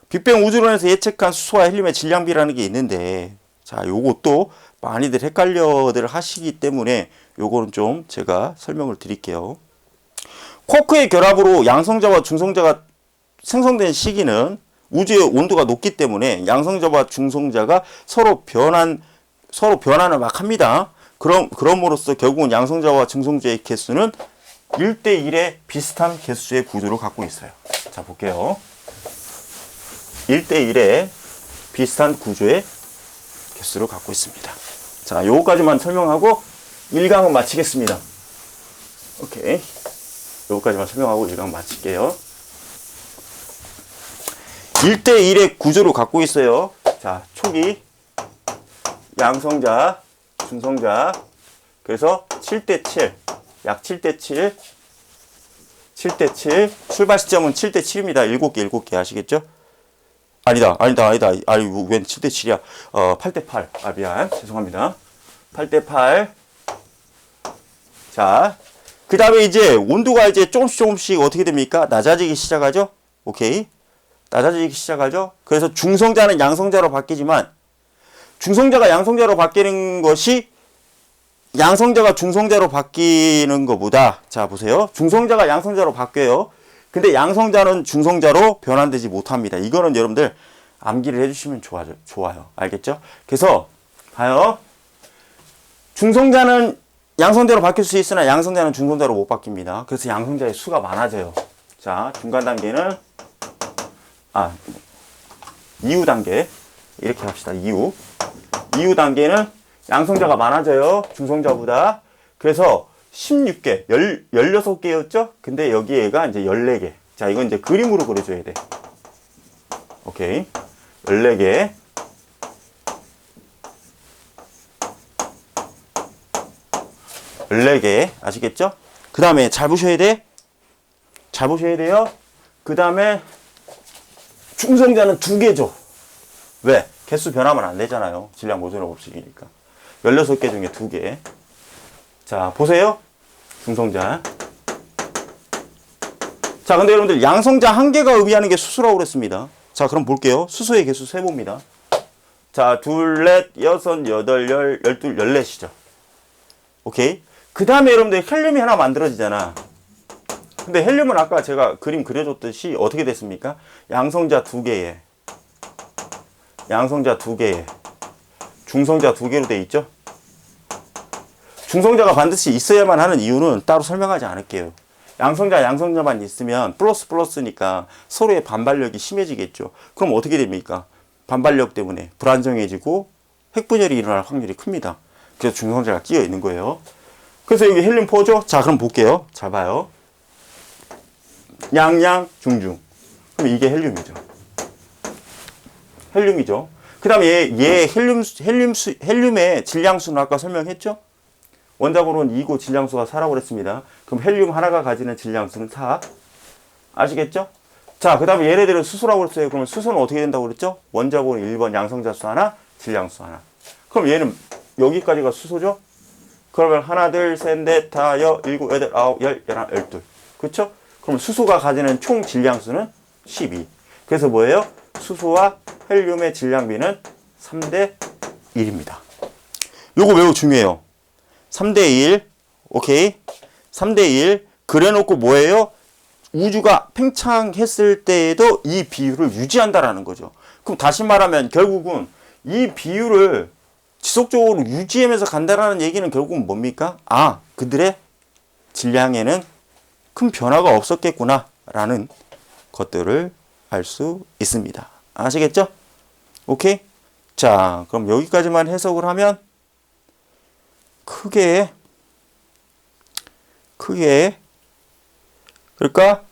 빅뱅 우주론에서 예측한 수소와 헬륨의 질량비라는 게 있는데 자, 요것도 많이들 헷갈려들 하시기 때문에 요거는 좀 제가 설명을 드릴게요. 쿼크의 결합으로 양성자와 중성자가 생성된 시기는 우주의 온도가 높기 때문에 양성자와 중성자가 서로 변환을 막 합니다. 그럼으로써 결국은 양성자와 중성자의 개수는 1대1의 비슷한 개수의 구조를 갖고 있어요. 자, 볼게요. 1대1의 비슷한 구조의 개수를 갖고 있습니다. 자, 요거까지만 설명하고 1강은 마치겠습니다. 오케이. 요거까지만 설명하고 1강 마칠게요. 1대1의 구조를 갖고 있어요. 자, 초기, 양성자, 중성자. 그래서 7대7, 약 7대7, 7대7. 출발 시점은 7대7입니다. 7개 아시겠죠? 아니다. 아니, 웬 7대7이야. 8대8. 아, 미안. 죄송합니다. 8대8. 자, 그 다음에 이제 온도가 이제 조금씩 어떻게 됩니까? 낮아지기 시작하죠? 오케이. 낮아지기 시작하죠? 그래서 중성자는 양성자로 바뀌지만, 중성자가 양성자로 바뀌는 것이 양성자가 중성자로 바뀌는 것보다, 자, 보세요. 중성자가 양성자로 바뀌어요. 근데 양성자는 중성자로 변환되지 못합니다. 이거는 여러분들 암기를 해주시면 좋아요. 알겠죠? 그래서, 봐요. 중성자는 양성자로 바뀔 수 있으나 양성자는 중성자로 못 바뀝니다. 그래서 양성자의 수가 많아져요. 자, 중간 단계는, 이후 단계. 이렇게 합시다. 이후 단계는 양성자가 많아져요. 중성자보다. 그래서 16개, 16개였죠? 근데 여기에가 이제 14개. 자, 이건 이제 그림으로 그려줘야 돼. 오케이. 14개. 아시겠죠? 그 다음에 잘 보셔야 돼. 잘 보셔야 돼요. 그 다음에 중성자는 2개죠. 왜? 개수 변하면 안 되잖아요. 질량 모순의 법칙이니까. 16개 중에 2개. 자, 보세요. 중성자. 자, 근데 여러분들 양성자 1개가 의미하는 게 수소라고 그랬습니다. 자, 그럼 볼게요. 수소의 개수 세봅니다. 자, 2, 4, 6, 8, 10, 12, 14이죠. 오케이? 그 다음에 여러분들 헬륨이 하나 만들어지잖아. 근데 헬륨은 아까 제가 그림 그려줬듯이 어떻게 됐습니까? 양성자 2개에 중성자 2개로 돼 있죠? 중성자가 반드시 있어야만 하는 이유는 따로 설명하지 않을게요. 양성자만 있으면 플러스니까 서로의 반발력이 심해지겠죠. 그럼 어떻게 됩니까? 반발력 때문에 불안정해지고 핵분열이 일어날 확률이 큽니다. 그래서 중성자가 끼어 있는 거예요. 그래서 여기 헬륨 4죠? 자, 그럼 볼게요. 잘 봐요. 양양, 중중. 그럼 이게 헬륨이죠. 그 다음에 얘 헬륨의 질량수는 아까 설명했죠? 원자번호는 2고 질량수가 4라고 그랬습니다. 그럼 헬륨 하나가 가지는 질량수는 4. 아시겠죠? 자, 그 다음에 얘네들은 수소라고 그랬어요. 그러면 수소는 어떻게 된다고 그랬죠? 원자번호 1번 양성자수 하나, 질량수 하나. 그럼 얘는 여기까지가 수소죠? 그러면 하나, 둘, 셋, 넷, 다, 여, 일곱, 여덟, 아홉, 열, 열한, 열둘. 그쵸? 그럼 수소가 가지는 총 질량수는 12. 그래서 뭐예요? 수소와 헬륨의 질량비는 3대 1입니다. 요거 매우 중요해요. 3대 1. 오케이? 3대 1. 그래놓고 뭐예요? 우주가 팽창했을 때에도 이 비율을 유지한다라는 거죠. 그럼 다시 말하면 결국은 이 비율을 지속적으로 유지하면서 간다라는 얘기는 결국은 뭡니까? 그들의 질량에는 큰 변화가 없었겠구나 라는 것들을 알 수 있습니다. 아시겠죠? 오케이? 자, 그럼 여기까지만 해석을 하면 크게 그러니까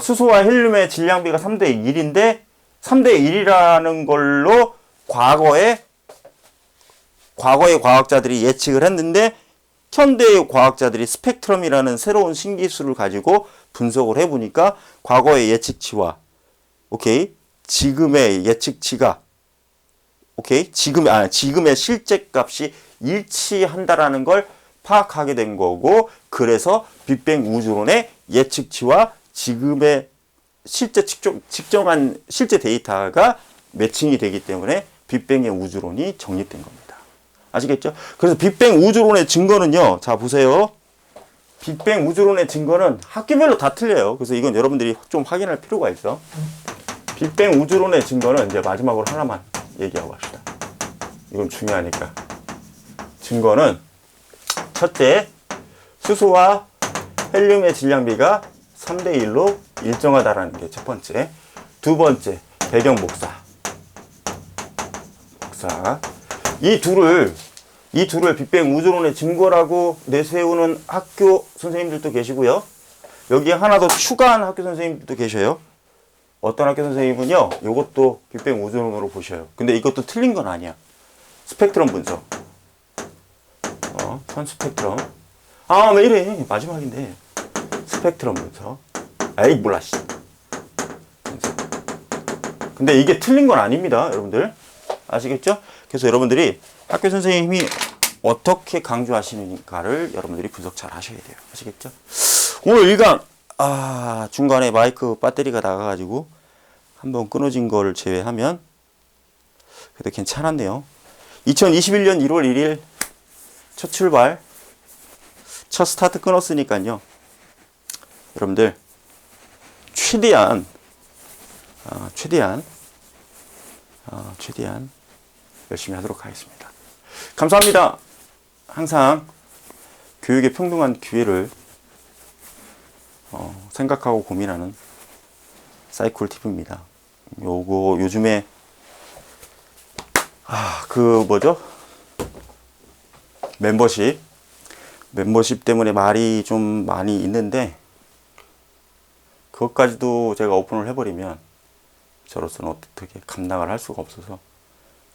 수소와 헬륨의 질량비가 3대 1인데 3대 1이라는 걸로 과거에 과학자들이 예측을 했는데 현대의 과학자들이 스펙트럼이라는 새로운 신기술을 가지고 분석을 해보니까 과거의 예측치와 지금의 예측치가 지금의 실제값이 일치한다라는 걸 파악하게 된 거고, 그래서 빅뱅 우주론의 예측치와 지금의 실제 측정한 실제 데이터가 매칭이 되기 때문에 빅뱅의 우주론이 정립된 겁니다. 아시겠죠? 그래서 빅뱅 우주론의 증거는요, 자 보세요. 빅뱅 우주론의 증거는 학교별로 다 틀려요. 그래서 이건 여러분들이 좀 확인할 필요가 있어. 빅뱅 우주론의 증거는 이제 마지막으로 하나만 얘기하고 갑시다. 이건 중요하니까. 증거는 첫째, 수소와 헬륨의 질량비가 3대 1로 일정하다라는 게 첫 번째. 두 번째, 배경 목사. 이 둘을 빅뱅 우주론의 증거라고 내세우는 학교 선생님들도 계시고요. 여기에 하나 더 추가한 학교 선생님들도 계셔요. 어떤 학교 선생님은요, 이것도 빅뱅 우주론으로 보셔요. 근데 이것도 틀린 건 아니야. 스펙트럼 분석. 선 스펙트럼. 아, 왜 이래? 마지막인데. 스펙트럼 분석. 에이, 몰라, 씨. 근데 이게 틀린 건 아닙니다, 여러분들. 아시겠죠? 그래서 여러분들이 학교 선생님이 어떻게 강조하시는가를 여러분들이 분석 잘 하셔야 돼요. 아시겠죠? 오늘 일강, 중간에 마이크 배터리가 나가가지고 한번 끊어진 걸 제외하면 그래도 괜찮았네요. 2021년 1월 1일 첫 출발, 첫 스타트 끊었으니까요. 여러분들, 최대한 열심히 하도록 하겠습니다. 감사합니다. 항상 교육의 평등한 기회를 생각하고 고민하는 사이콜TV입니다. 요거 요즘에 멤버십 때문에 말이 좀 많이 있는데 그것까지도 제가 오픈을 해버리면 저로서는 어떻게 감당을 할 수가 없어서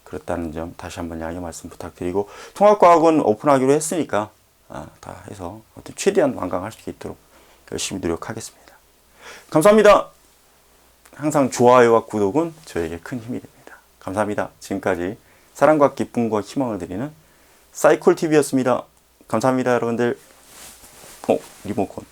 그렇다는 점 다시 한번 양해 말씀 부탁드리고, 통합과학은 오픈하기로 했으니까 다 해서 최대한 완강할 수 있도록 열심히 노력하겠습니다. 감사합니다. 항상 좋아요와 구독은 저에게 큰 힘이 됩니다. 감사합니다. 지금까지 사랑과 기쁨과 희망을 드리는 사이콜TV였습니다. 감사합니다, 여러분들. 리모컨.